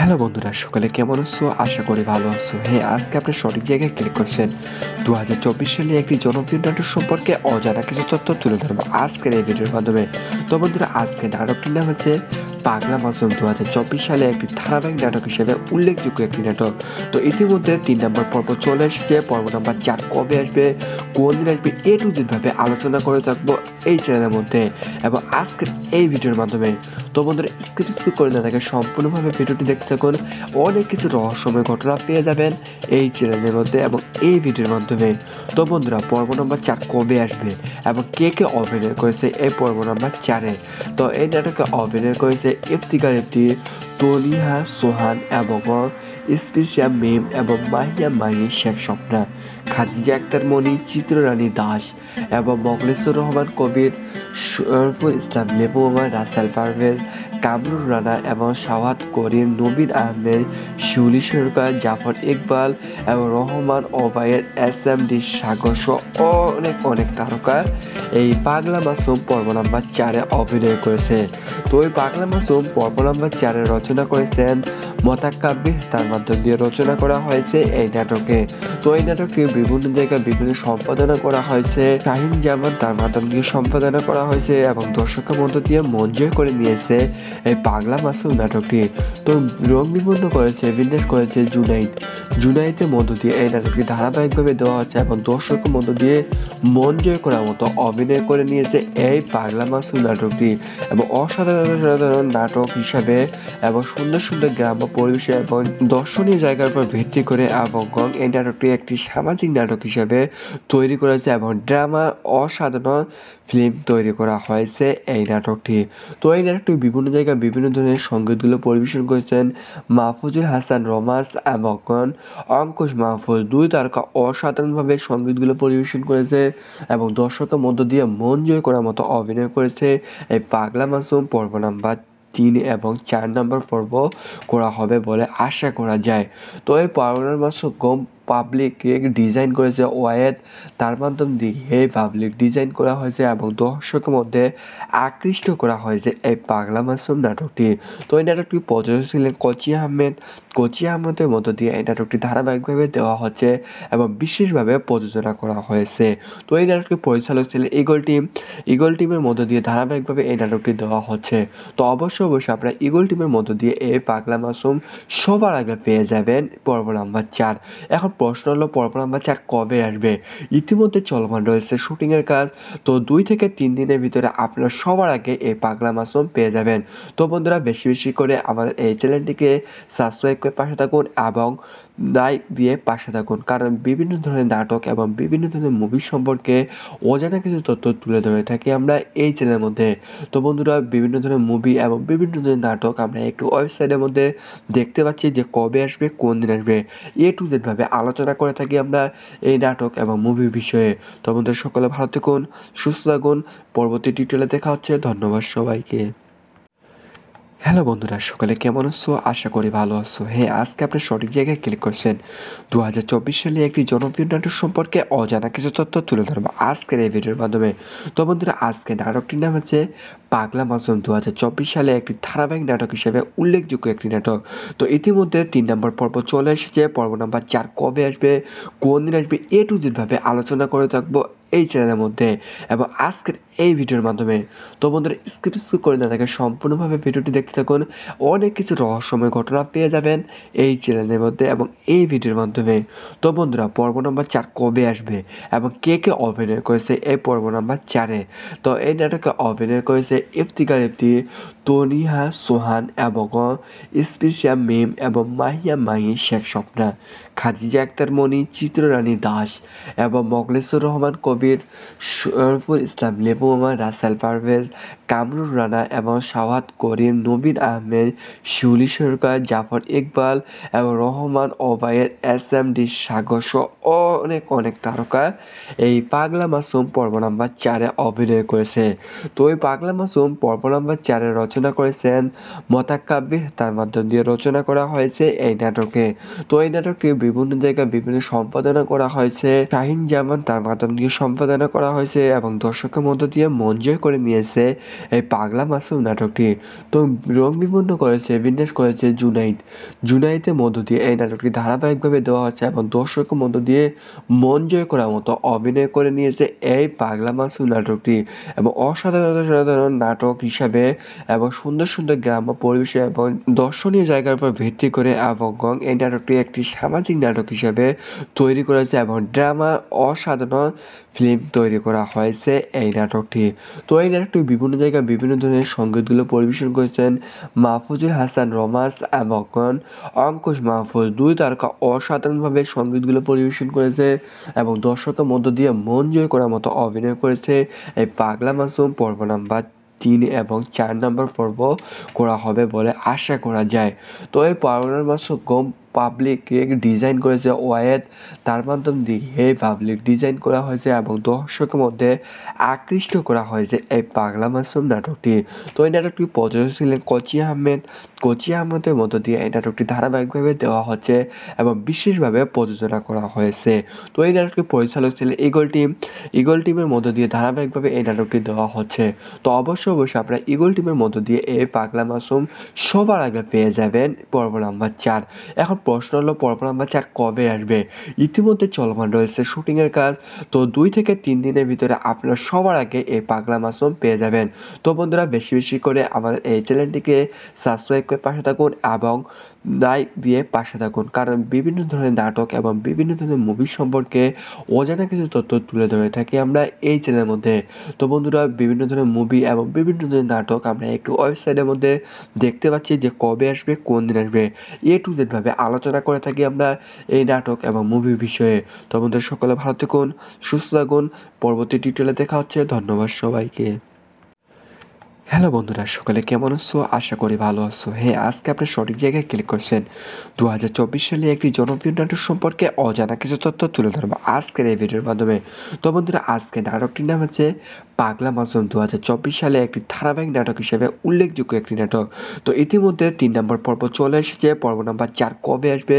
Hello বন্ধুরা, সকালে কেমন আছো? আশা করি ভালো আছো। হ্যাঁ, আজকে আপনি সঠিক জায়গায় ক্লিক করছেন। 2024 সালে একটি জনপ্রিয় নাটক সম্পর্কে অজানা কিছু তথ্য তুলে ধরবো আজকের এই ভিডিওর মাধ্যমে। তো বন্ধুরা, আজকে নাটকটির নাম হচ্ছে পাগলা মাসুম। 2024 সালে একটি ধারাবাহিক নাটক হিসেবে উল্লেখযোগ্য একটি নাটক। তো ইতিমধ্যে 3 নম্বর পর্ব চলে এসেছে। পর্ব নাম্বার 4 কবে আসবে, কোন দিন আসবে, এ টু জেড ভাবে আলোচনা করে থাকবো এই চ্যানেলের মধ্যে এবং আজকের এই ভিডিওর মাধ্যমে। তো বন্ধুরা, স্কিপ করে না থাকে সম্পূর্ণভাবে ভিডিওটি দেখতে থাকুন। অনেক কিছু রহস্যময় ঘটনা পেয়ে যাবেন এই চ্যানেলের মধ্যে এবং এই ভিডিওর মাধ্যমে। তো বন্ধুরা, পর্ব নম্বর 4 কবে আসবে এবং কে কে অভিনয় করেছে এই পর্ব নম্বর 4-এ? তো এই নাটকে অভিনয় করেছে ইফতিকার ইফতি, তলিহা সোহান এবং স্পেশিয়া মিম এবং মাহিয়া মাহি, শেখ স্বপ্না, খাদিজা আক্তার মনি, চিত্ররানী দাস এবং মোখলেছুর রহমান কবির, শরফুল ইসলাম লেবু, রাসেল পারভেজ, কামরুল রানা এবং সাওয়াত করিম, নবীন আহমেদ, শিউলি সরকার, জাফর ইকবাল এবং রহমান ওবায়ের, SMD সাগর সহ অনেক তারকা এই পাগলা মাসুম পর্ব নাম্বার 4-এ অভিনয় করেছে। তো এই পাগলা মাসুম পর্ব নাম্বার 4-এ রচনা করেছেন মোতাকাব্বির, তার মাধ্যম দিয়ে রচনা করা হয়েছে এই নাটকে। তো এই নাটকটি বিভিন্ন জায়গায় বিভিন্ন সম্পাদনা করা হয়েছে। শাহিন জামান তার মাধ্যম দিয়ে সম্পাদনা করা হয়েছে এবং দর্শকের মধ্য দিয়ে মন জয় করে নিয়েছে এই পাগলা মাসুম নাটকটি। তো রং নিবন্ধ করেছে, বিন্যাস করেছে জুনাইদের মধ্য দিয়ে এই নাটকটি ধারাবাহিকভাবে দেওয়া হচ্ছে এবং দর্শকের মধ্য দিয়ে মন জয় করার মতো অভিনয় করে নিয়েছে এই পাগলা মাসুম নাটকটি এবং অসাধারণ নাটক হিসাবে এবং সুন্দর গ্রাম্য পরিবেশে এবং দর্শনীয় জায়গার উপর ভিত্তি করে এবং এই নাটকটি একটি সামাজিক নাটক হিসাবে তৈরি করেছে এবং ড্রামা অসাধারণ ফিল্ম তৈরি করা হয়েছে এই নাটকটি। তো এই নাটকটি বিভিন্ন জায়গায় বিভিন্ন ধরনের সঙ্গীতগুলো পরিবেশন করেছেন মাহফুজুল হাসান রোমাস এবং অঙ্কুশ মাহফুজ, 2 তারকা অসাধারণভাবে সঙ্গীতগুলো পরিবেশন করেছে এবং দর্শকের মধ্য দিয়ে মন জয় করার মতো অভিনয় করেছে এই পাগলা মাসুম পর্ব নাম্বার 3 এবং 4 নম্বর পর্ব করা হবে বলে আশা করা যায়। তো এই পাগলা মাসুম পাবলিক ডিজাইন করেছে ওয়াহেদ, তার মাধ্যম দিয়ে এই পাবলিক ডিজাইন করা হয়েছে এবং দর্শকের মধ্যে আকৃষ্ট করা হয়েছে এই পাগলা মাসুম নাটকটি। তো এই নাটকটি প্রযোজক ছিলেন কোচি আহমেদের মধ্য দিয়ে এই নাটকটি ধারাবাহিকভাবে দেওয়া হচ্ছে এবং বিশেষভাবে প্রযোজনা করা হয়েছে। তো এই নাটকটি পরিচালক ছিলেন ইগল টিমের মধ্য দিয়ে ধারাবাহিকভাবে এই নাটকটি দেওয়া হচ্ছে। তো অবশ্যই আপনারা ইগল টিমের মধ্য দিয়ে এই পাগলা মাসুম সবার আগে পেয়ে যাবেন পর্ব নাম্বার 4। এখন প্রশ্ন হলো, পর্ব নাম্বার 4 কবে আসবে? ইতিমধ্যে চলমান রয়েছে শুটিংয়ের কাজ। তো 2 থেকে 3 দিনের ভিতরে আপনারা সবার আগে এই পাগলা মাসুম পেয়ে যাবেন। তো বন্ধুরা, বেশি করে আমাদের এই চ্যানেলটিকে সাবস্ক্রাইব করে পাশে থাকুন এবং লাইক দিয়ে পাশে থাকুন, কারণ বিভিন্ন ধরনের নাটক এবং বিভিন্ন ধরনের মুভি সম্পর্কে অজানা কিছু তথ্য তুলে ধরে থাকি আমরা এই চ্যানেলের মধ্যে। তো বন্ধুরা, বিভিন্ন ধরনের মুভি এবং বিভিন্ন ধরনের নাটক আমরা একটু ওয়েবসাইটের মধ্যে দেখতে পাচ্ছি যে কবে আসবে, কোন দিন আসবে, এ টু জেড ভাবে আলোচনা করে থাকি আমরা এই নাটক এবং মুভির বিষয়ে। তো বন্ধুরা, সকলে ভালো থাকুন, সুস্থ থাকুন। পরবর্তী টিউটোরিয়ালে দেখা হচ্ছে। ধন্যবাদ সবাইকে। হ্যালো বন্ধুরা, সকালে কেমন আছো? আশা করি ভালো আছো। হ্যাঁ, আজকে আপনি সঠিক জায়গায় ক্লিক করছেন। 2024 সালে একটি জনপ্রিয় নাটক সম্পর্কে অজানা কিছু তথ্য তুলে ধরবো আজকের এই ভিডিওর মাধ্যমে। তো বন্ধুরা, আজকে নাটকটির নাম হচ্ছে পাগলা মাসুম। 2024 সালে একটি ধারাবাহিক নাটক হিসেবে উল্লেখযোগ্য একটি নাটক। তো ইতিমধ্যে 3 নম্বর পর্ব চলে এসেছে। পর্ব নাম্বার 4 কবে আসবে, কোন দিন আসবে, এ টু জেড ভাবে আলোচনা করে থাকবো এই চ্যানেলের মধ্যে এবং আজকের এই ভিডিওর মাধ্যমে। তো বন্ধুরা, স্কিপ করে না থাকে সম্পূর্ণভাবে ভিডিওটি দেখতে থাকুন। অনেক কিছু রহস্যময় ঘটনা পেয়ে যাবেন এই চ্যানেলের মধ্যে এবং এই ভিডিওর মাধ্যমে। তো বন্ধুরা, পর্ব নাম্বার 4 কবে আসবে এবং কে কে অভিনয় করেছে এই পর্ব নাম্বার 4-এ? তো এই নাটকে অভিনয় করেছে ইফতিকার ইফতি, তলিহা সোহান এবং স্পেশিয়া মিম এবং মাহিয়া মাহি, শেখ স্বপ্না, খাদিজা আক্তার মনি, চিত্ররানী দাস এবং মোখলেছুর রহমান কবির, শরফুল ইসলাম লেবু, রাসেল পারভেজ, কামরুল রানা এবং সাওয়াত করিম, নবীন আহমেদ, শিউলি সরকার, জাফর ইকবাল এবং রহমান ওবায়ের, SMD সাগর সহ অনেক তারকা এই পাগলা মাসুম পর্ব নাম্বার 4-এ অভিনয় করেছে। তো এই পাগলা মাসুম পর্ব নাম্বার 4-এ রচনা করেছেন মোতাকাব্বির, তার মাধ্যম দিয়ে রচনা করা হয়েছে এই নাটকে। তো এই নাটকটি বিভিন্ন জায়গায় বিভিন্ন সম্পাদনা করা হয়েছে। শাহিন জামান তার মাধ্যম দিয়ে সম্পাদনা করা হয়েছে এবং দর্শকের মধ্য দিয়ে মন জয় করে নিয়েছে এই পাগলা মাসুম নাটকটি। তো রং বিবর্ণ করেছে, বিন্যাস করেছে জুনাইদের মধ্য দিয়ে এই নাটকটি ধারাবাহিকভাবে দেওয়া হচ্ছে এবং দর্শকের মধ্য দিয়ে মন জয় করার মতো অভিনয় করে নিয়েছে এই পাগলা মাসুম নাটকটি। এবং অসাধারণ নাটক হিসাবে এবং সুন্দর সুন্দর গ্রাম্য পরিবেশে এবং দর্শনীয় জায়গার উপর ভিত্তি করে এবং এই নাটকটি একটি সামাজিক নাটক হিসাবে তৈরি করেছে এবং ড্রামা অসাধারণ ফিল্ম তৈরি করা হয়েছে এই নাটকটি। তো এই নাটকটি বিভিন্ন জায়গায় বিভিন্ন ধরনের সঙ্গীতগুলো পরিবেশন করেছেন মাহফুজুল হাসান রোমান্স এবং অঙ্কুশ মাহফুজ, দুই তারকা অসাধারণভাবে সঙ্গীতগুলো পরিবেশন করেছে এবং দর্শকের মধ্য দিয়ে মন জয় করার মতো অভিনয় করেছে এই পাগলা মাসুম। পর্ব নাম্বার 3 এবং 4 নম্বর পর্ব করা হবে বলে আশা করা যায়। তো এই পাগলা মাসুম পাবলিক ডিজাইন করেছে ওয়াহেদ, তার মাধ্যম দিয়ে এই পাবলিক ডিজাইন করা হয়েছে এবং দর্শকের মধ্যে আকৃষ্ট করা হয়েছে এই পাগলা মাসুম নাটকটি। তো এই নাটকটি প্রযোজক ছিলেন কোচি আহমেদের মধ্য দিয়ে এই নাটকটি ধারাবাহিকভাবে দেওয়া হচ্ছে এবং বিশেষভাবে প্রযোজনা করা হয়েছে। তো এই নাটকটি পরিচালক ছিলেন ইগল টিমের মধ্য দিয়ে ধারাবাহিকভাবে এই নাটকটি দেওয়া হচ্ছে। তো অবশ্যই আপনারা ইগল টিমের মধ্য দিয়ে এই পাগলা মাসুম সবার আগে পেয়ে যাবেন পর্ব নাম্বার 4। এখন প্রশ্ন হলো পর্ব নাম্বার 4 কবে আসবে? ইতিমধ্যে চলমান রয়েছে শুটিংয়ের কাজ। তো 2 থেকে 3 দিনের ভিতরে আপনারা সবার আগে এই পাগলা মাসুম পেয়ে যাবেন। তো বন্ধুরা বেশি বেশি করে আমাদের এই চ্যানেলটিকে সাবস্ক্রাইব করে পাশে থাকুন এবং লাইক দিয়ে পাশে থাকুন, কারণ বিভিন্ন ধরনের নাটক এবং বিভিন্ন ধরনের মুভি সম্পর্কে অজানা কিছু তথ্য তুলে ধরে থাকি আমরা এই চ্যানেলের মধ্যে। তো বন্ধুরা বিভিন্ন ধরনের মুভি এবং বিভিন্ন ধরনের নাটক আমরা একটু ওয়েবসাইটের মধ্যে দেখতে পাচ্ছি যে কবে আসবে, কোন দিন আসবে, A to Z ভাবে আলোচনা করে থাকি আমরা এই নাটক এবং মুভির বিষয়ে। তো বন্ধুরা সকলে ভালো থাকুন, সুস্থ থাকুন, পরবর্তী টিউটোরিয়ালে দেখা হচ্ছে। ধন্যবাদ সবাইকে। হ্যালো বন্ধুরা, সকালে কেমন আছো? আশা করি ভালো আছো। হ্যাঁ, আজকে আপনি সঠিক জায়গায় ক্লিক করছেন। 2024 সালে একটি জনপ্রিয় নাটক সম্পর্কে অজানা কিছু তথ্য তুলে ধরবো আজকের এই ভিডিওর মাধ্যমে। তো বন্ধুরা আজকে নাটকটির নাম হচ্ছে পাগলা মাসুম। 2024 সালে একটি ধারাবাহিক নাটক হিসেবে উল্লেখযোগ্য একটি নাটক। তো ইতিমধ্যে 3 নম্বর পর্ব চলে এসেছে। পর্ব নাম্বার 4 কবে আসবে,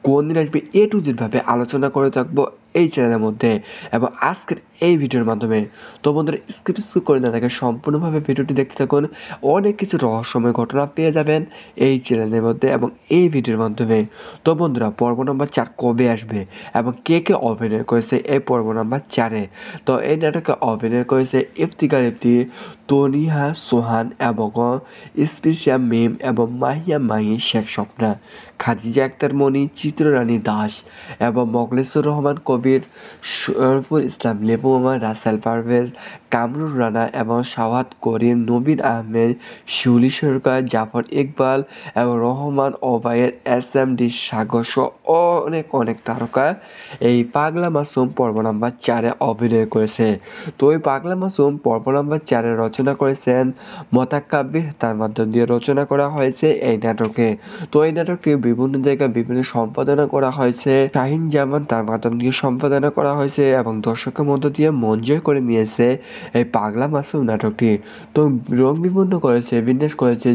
কোন দিন আসবে, A to Z ভাবে আলোচনা করে থাকবো এই চ্যানেলের মধ্যে এবং আজকের এই ভিডিওর মাধ্যমে। তো বন্ধুরা স্কিপ করে না থাকে সম্পূর্ণভাবে ভিডিওটি দেখতে থাকুন। অনেক কিছু রহস্যময় ঘটনা পেয়ে যাবেন এই চ্যানেলের মধ্যে এবং এই ভিডিওর মাধ্যমে। তো বন্ধুরা পর্ব নম্বর 4 কবে আসবে এবং কে কে অভিনয় করেছে এই পর্ব নম্বর 4-এ? তো এই নাটকে অভিনয় করেছে ইফতিকার ইফতি, তনিহা সোহান এবং স্পেশিয়া মেম এবং মাহি শেখ স্বপ্না, খাদিজা আক্তার মনি, চিত্ররানী দাস এবং মোখলেছুর রহমান কবির, শরফুল ইসলাম লেবু মামা, রাসেল পারভেজ, কামরুল রানা এবং শাহাদ করিম, নবীন আহমেদ, শিউলি সরকার, জাফর ইকবাল এবং রহমান ওবায়েদ, SMD সাগর সহ অনেক তারকা এই পাগলা মাসুম পর্ব নাম্বার 4-এ অভিনয় করেছে। তো এই পাগলা মাসুম পর্ব নাম্বার 4-এ রচনা করেছেন মোতাকাব্বির, তার মাধ্যম দিয়ে রচনা করা হয়েছে এই নাটকে। তো এই নাটকটি বিভিন্ন জায়গায় বিভিন্ন সম্পাদনা করা হয়েছে। শাহিন জামান তার মাধ্যম দিয়ে সম্পাদনা করা হয়েছে এবং দর্শকের মধ্য দিয়ে মন জয় করে নিয়েছে এই পাগলা মাসুম নাটকটি। তো রং বিবর্ণ করেছে, বিন্যাস করেছে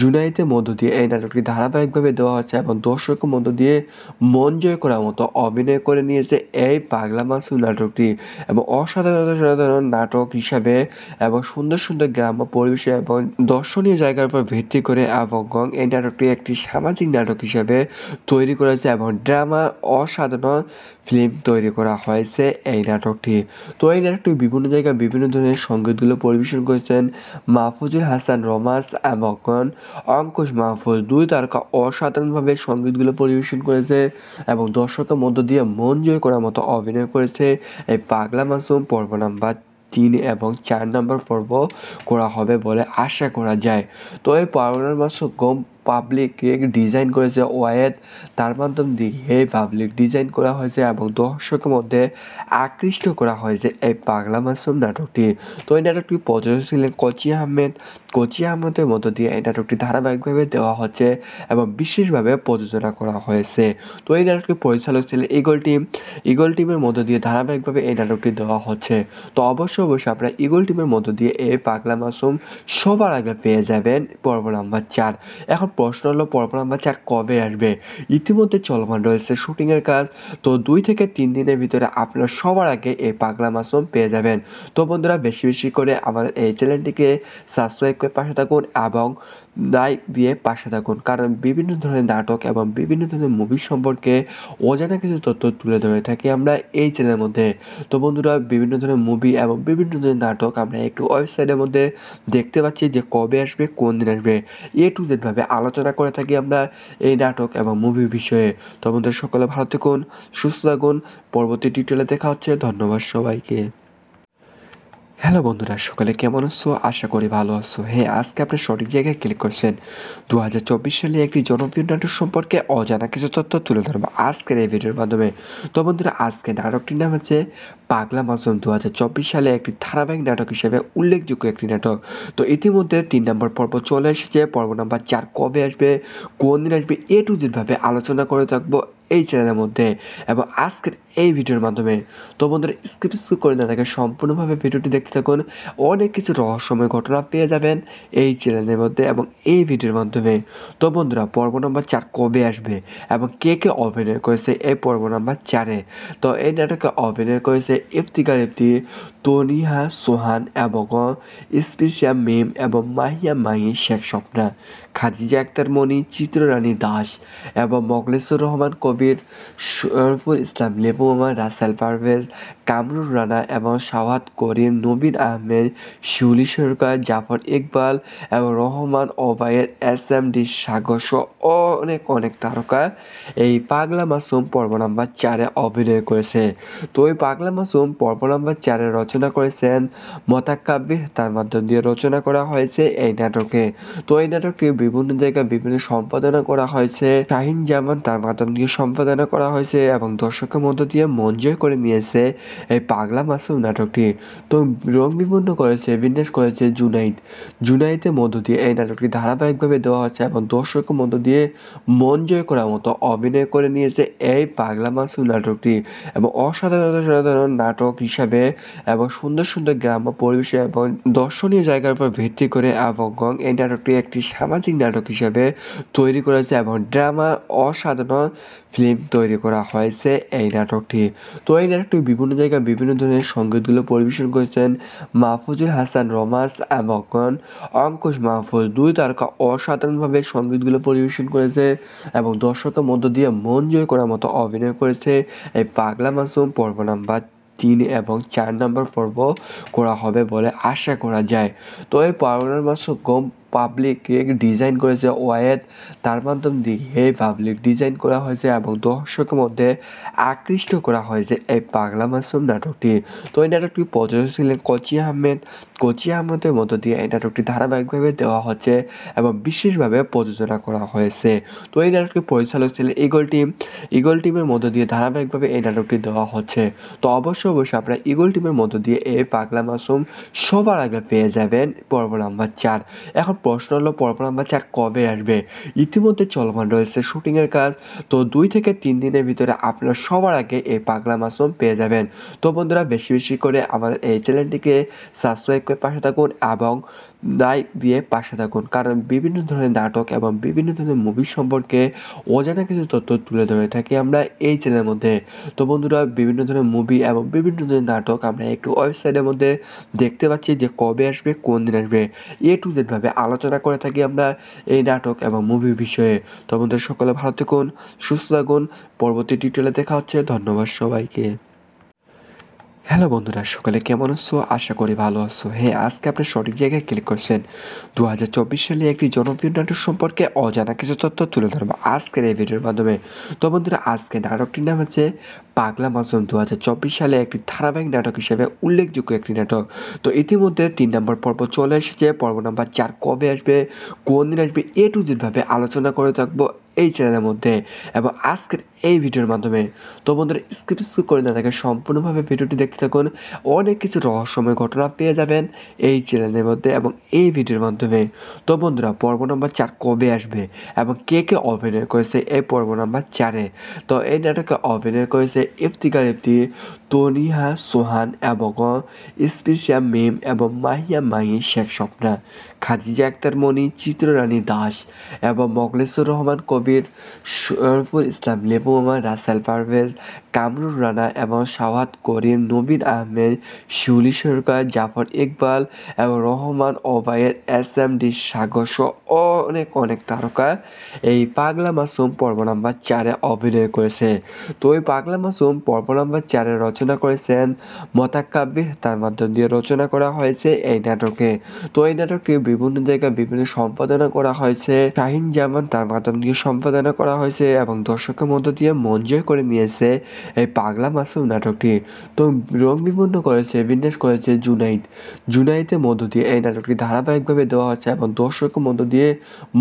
জুনাইদের মধ্য দিয়ে এই নাটকটি ধারাবাহিকভাবে দেওয়া হচ্ছে এবং দর্শকের মধ্য দিয়ে মন জয় করার মতো অভিনয় করে নিয়েছে এই পাগলা মাসুম নাটকটি। এবং অসাধারণ নাটক হিসাবে এবং সুন্দর সুন্দর গ্রাম্য পরিবেশে এবং দর্শনীয় জায়গার উপর ভিত্তি করে এবং এই নাটকটি একটি সামাজিক নাটক হিসাবে তৈরি করেছে এবং ড্রামা অসাধারণ ফিল্ম তৈরি করা হয়েছে এই নাটকটি। তো এই নাটকটি বিভিন্ন জায়গায় বিভিন্ন ধরনের সঙ্গীতগুলো পরিবেশন করেছেন মাহফুজুল হাসান রোমান্স এবং অঙ্কুশ মাহফুজ, দুই তারকা অসাধারণভাবে সঙ্গীতগুলো পরিবেশন করেছে এবং দর্শকের মধ্য দিয়ে মন জয় করার মতো অভিনয় করেছে এই পাগলা মাসুম। পর্ব নাম্বার 3 এবং 4 নম্বর পর্ব করা হবে বলে আশা করা যায়। তো এই পাগলা মাসুম পাবলিক ডিজাইন করেছে ওয়াহেদ, তার মাধ্যম দিয়ে এই পাবলিক ডিজাইন করা হয়েছে এবং দর্শকের মধ্যে আকৃষ্ট করা হয়েছে এই পাগলা মাসুম নাটকটি। তো এই নাটকটি প্রযোজক ছিলেন কোচি আহমেদের মধ্য দিয়ে এই নাটকটি ধারাবাহিকভাবে দেওয়া হচ্ছে এবং বিশেষভাবে প্রযোজনা করা হয়েছে। তো এই নাটকটি পরিচালক ছিলেন ইগল টিমের মধ্য দিয়ে ধারাবাহিকভাবে এই নাটকটি দেওয়া হচ্ছে। তো অবশ্যই আপনারা ইগল টিমের মধ্য দিয়ে এই পাগলা মাসুম সবার আগে পেয়ে যাবেন পর্ব নাম্বার 4। এখন প্রশ্ন হলো পর্ব নাম্বার 4 কবে আসবে? ইতিমধ্যে চলমান রয়েছে শুটিংয়ের কাজ। তো 2 থেকে 3 দিনের ভিতরে আপনারা সবার আগে এই পাগলা মাসুম পেয়ে যাবেন। তো বন্ধুরা বেশি, বেশি করে আমাদের এই চ্যানেলটিকে সাবস্ক্রাইব করে পাশে থাকুন এবং লাইক দিয়ে পাশে থাকুন। কারণ বিভিন্ন ধরনের নাটক এবং বিভিন্ন ধরনের মুভি সম্পর্কে অজানা কিছু তথ্য তুলে ধরে থাকি আমরা এই চ্যানেলের মধ্যে। তো বন্ধুরা বিভিন্ন ধরনের মুভি এবং বিভিন্ন ধরনের নাটক আমরা একটু ওয়েবসাইটের মধ্যে দেখতে পাচ্ছি যে কবে আসবে, কোন দিন আসবে। A to Z ভাবে আলোচনা করে থাকি আমরা এই নাটক এবং মুভির বিষয়ে। তো বন্ধুরা সকলে ভালো থাকুন, সুস্থ থাকুন। পরবর্তী টিউটোরিয়ালে দেখা হচ্ছে। ধন্যবাদ সবাইকে। হ্যালো বন্ধুরা, সকলে কেমন আছো? আশা করি ভালো আছো। হ্যাঁ, আজকে আপনি সঠিক জায়গায় ক্লিক করছেন। 2024 সালে একটি জনপ্রিয় নাটক সম্পর্কে অজানা কিছু তথ্য তুলে ধরবো আজকের এই ভিডিওর মাধ্যমে। তো বন্ধুরা আজকে নাটকটির নাম হচ্ছে পাগলা মাসুম। 2024 সালে একটি ধারাবাহিক নাটক হিসেবে উল্লেখযোগ্য একটি নাটক। তো ইতিমধ্যে 3 নম্বর পর্ব চলে এসেছে। পর্ব নাম্বার 4 কবে আসবে, কোন দিন আসবে, A to Z ভাবে আলোচনা করে থাকবো এই চ্যানেলের মধ্যে এবং আজকের এই ভিডিওর মাধ্যমে। তো বন্ধুরা স্কিপ করে না থাকে সম্পূর্ণভাবে ভিডিওটি দেখতে থাকুন। অনেক কিছু রহস্যময় ঘটনা পেয়ে যাবেন এই চ্যানেলের মধ্যে এবং এই ভিডিওর মাধ্যমে। তো বন্ধুরা পর্ব নম্বর 4 কবে আসবে এবং কে কে অভিনয় করেছে এই পর্ব নম্বর 4-এ? তো এই নাটকে অভিনয় করেছে ইফতিকার ইফতি, তনিহা সোহান এবং স্পেশিয়া মিম এবং মাহিয়া মাহি, শেখ স্বপ্না, খাদিজা আক্তার মনি, চিত্ররানী দাস এবং মোখলেছুর রহমান কবির, শরীফুল ইসলাম লেবু মামা, রাসেল পারভেজ, কামরুল রানা এবং শাওয়াত করিম, নবীন আহমেদ, শিউলি সরকার, জাফর ইকবাল এবং রহমান ওবায়ের, SMD সাগর সহ অনেক অনেক তারকা এই পাগলা মাসুম পর্ব নাম্বার 4-এ অভিনয় করেছে। তো এই পাগলা মাসুম পর্ব নাম্বার 4-এ রচনা করেছেন মোতাকাব্বির। তার মাধ্যম দিয়ে রচনা করা হয়েছে এই নাটকে। তো এই নাটকটি বিভিন্ন জায়গায় বিভিন্ন সম্পাদনা করা হয়েছে। শাহিন জামান তার মাধ্যম দিয়ে সম্পাদনা করা হয়েছে এবং দর্শকের মধ্য দিয়ে মন জয় করে নিয়েছে এই পাগলা মাসুম নাটকটি। তো রং বিপন্ন করেছে, বিন্যাস করেছে জুনাইদের মধ্য দিয়ে এই নাটকটি ধারাবাহিকভাবে দেওয়া হচ্ছে এবং দর্শকের মধ্য দিয়ে মন জয় করার মতো অভিনয় করে নিয়েছে এই পাগলা মাসুম নাটকটি এবং অসাধারণ নাটক হিসাবে এবং সুন্দর সুন্দর গ্রাম্য পরিবেশে এবং দর্শনীয় জায়গার উপর ভিত্তি করে এবং এই নাটকটি একটি সামাজিক নাটক হিসাবে তৈরি করেছে এবং ড্রামা অসাধারণ ফিল্ম তৈরি করা হয়েছে এই নাটকটি। তো এই নাটকটি বিভিন্ন জায়গায় বিভিন্ন ধরনের সঙ্গীতগুলো পরিবেশন করেছেন মাহফুজুল হাসান রোমাস এবং অঙ্কুশ মাহফুজ, 2 তারকা অসাধারণভাবে সঙ্গীতগুলো পরিবেশন করেছে এবং দর্শকের মধ্য দিয়ে মন জয় করার মতো অভিনয় করেছে এই পাগলা মাসুম পর্ব নাম্বার 3 এবং 4 নম্বর পর্ব করা হবে বলে আশা করা যায়। তো এই পাগলা মাসুম পাবলিক ডিজাইন করেছে ওয়াহেদ। তার মাধ্যম দিয়ে এই পাবলিক ডিজাইন করা হয়েছে এবং দর্শকের মধ্যে আকৃষ্ট করা হয়েছে এই পাগলা মাসুম নাটকটি। তো এই নাটকটি প্রযোজক ছিলেন কোচি আহমেদের মধ্য দিয়ে এই নাটকটি ধারাবাহিকভাবে দেওয়া হচ্ছে এবং বিশেষভাবে প্রযোজনা করা হয়েছে। তো এই নাটকটি পরিচালক ছিলেন ইগল টিমের মধ্য দিয়ে ধারাবাহিকভাবে এই নাটকটি দেওয়া হচ্ছে। তো অবশ্যই আপনারা ইগল টিমের মধ্য দিয়ে এই পাগলা মাসুম সবার আগে পেয়ে যাবেন পর্ব নাম্বার 4। এখন প্রশ্ন হলো পর্ব নাম্বার 4 কবে আসবে? ইতিমধ্যে চলমান রয়েছে শুটিংয়ের কাজ। তো 2 থেকে 3 দিনের ভিতরে আপনারা সবার আগে এই পাগলা মাসুম পেয়ে যাবেন। তো বন্ধুরা বেশি বেশি করে আমাদের এই চ্যানেলটিকে সাবস্ক্রাইব করে পাশে থাকুন এবং লাইক দিয়ে পাশে থাকুন। কারণ বিভিন্ন ধরনের নাটক এবং বিভিন্ন ধরনের মুভি সম্পর্কে অজানা কিছু তথ্য তুলে ধরে থাকি আমরা এই চ্যানেলের মধ্যে। তো বন্ধুরা বিভিন্ন ধরনের মুভি এবং বিভিন্ন ধরনের নাটক আমরা একটু ওয়েবসাইটের মধ্যে দেখতে পাচ্ছি যে কবে আসবে, কোন দিন আসবে। A to Z ভাবে আলোচনা করে থাকি আমরা এই নাটক এবং মুভির বিষয়ে। তো বন্ধুরা সকলে ভালো থাকুন, সুস্থ থাকুন। পরবর্তী টিউটোরিয়ালে দেখা হচ্ছে। ধন্যবাদ সবাইকে। হ্যালো বন্ধুরা, সকলে কেমন আছো? আশা করি ভালো আছো। হ্যাঁ, আজকে আপনি সঠিক জায়গায় ক্লিক করছেন। 2024 সালে একটি জনপ্রিয় নাটক সম্পর্কে অজানা কিছু তথ্য তুলে ধরবো আজকের এই ভিডিওর মাধ্যমে। তো বন্ধুরা আজকে নাটকটির নাম হচ্ছে পাগলা মাসুম। 2024 সালে একটি ধারাবাহিক নাটক হিসেবে উল্লেখযোগ্য একটি নাটক। তো ইতিমধ্যে 3 নম্বর পর্ব চলে এসেছে। পর্ব নাম্বার 4 কবে আসবে, কোন দিন আসবে, A to Z ভাবে আলোচনা করে থাকবো এই চ্যানেলের মধ্যে এবং আজকের এই ভিডিওর মাধ্যমে। তো বন্ধুরা স্কিপ করে না থাকে সম্পূর্ণভাবে ভিডিওটি দেখতে থাকুন। অনেক কিছু রহস্যময় ঘটনা পেয়ে যাবেন এই চ্যানেলের মধ্যে এবং এই ভিডিওর মাধ্যমে। তো বন্ধুরা পর্ব নাম্বার 4 কবে আসবে এবং কে কে অভিনয় করেছে এই পর্ব নাম্বার 4-এ? তো এই নাটকে অভিনয় করেছে ইফতিকার ইফতি, তনিহা সোহান এবং স্পেশিয়া মেম এবং মাহিয়া মাহি শেখ স্বপ্না, খাদিজা আক্তার মনি, চিত্ররানী দাস এবং মোখলেছুর রহমান কবির, শরীফুল ইসলাম লেবু মামা, রাসেল পারভেজ, কামরুল রানা এবং শাহাদ করিম, নবীন আহমেদ, শিউলি সরকার, জাফর ইকবাল এবং রহমান ওবায়ের, SMD সাগর সহ অনেক অনেক তারকা এই পাগলা মাসুম পর্ব নাম্বার 4-এ অভিনয় করেছে। তো এই পাগলা মাসুম পর্ব নাম্বার 4-এ রচনা করেছেন মোতাকাব্বির, তার মাধ্যম দিয়ে রচনা করা হয়েছে এই নাটকে। তো এই নাটকটি বিভিন্ন জায়গায় বিভিন্ন সম্পাদনা করা হয়েছে, শাহিন জামান তার মাধ্যম দিয়ে সম্পাদনা করা হয়েছে এবং দর্শকের মধ্য দিয়ে মন জয় করে নিয়েছে এই পাগলা মাসুম নাটকটি। তো রং বিপন্ন করেছে, বিন্যাস করেছে জুনাইদের মধ্য দিয়ে এই নাটকটি ধারাবাহিকভাবে দেওয়া হচ্ছে এবং দর্শকের মধ্য দিয়ে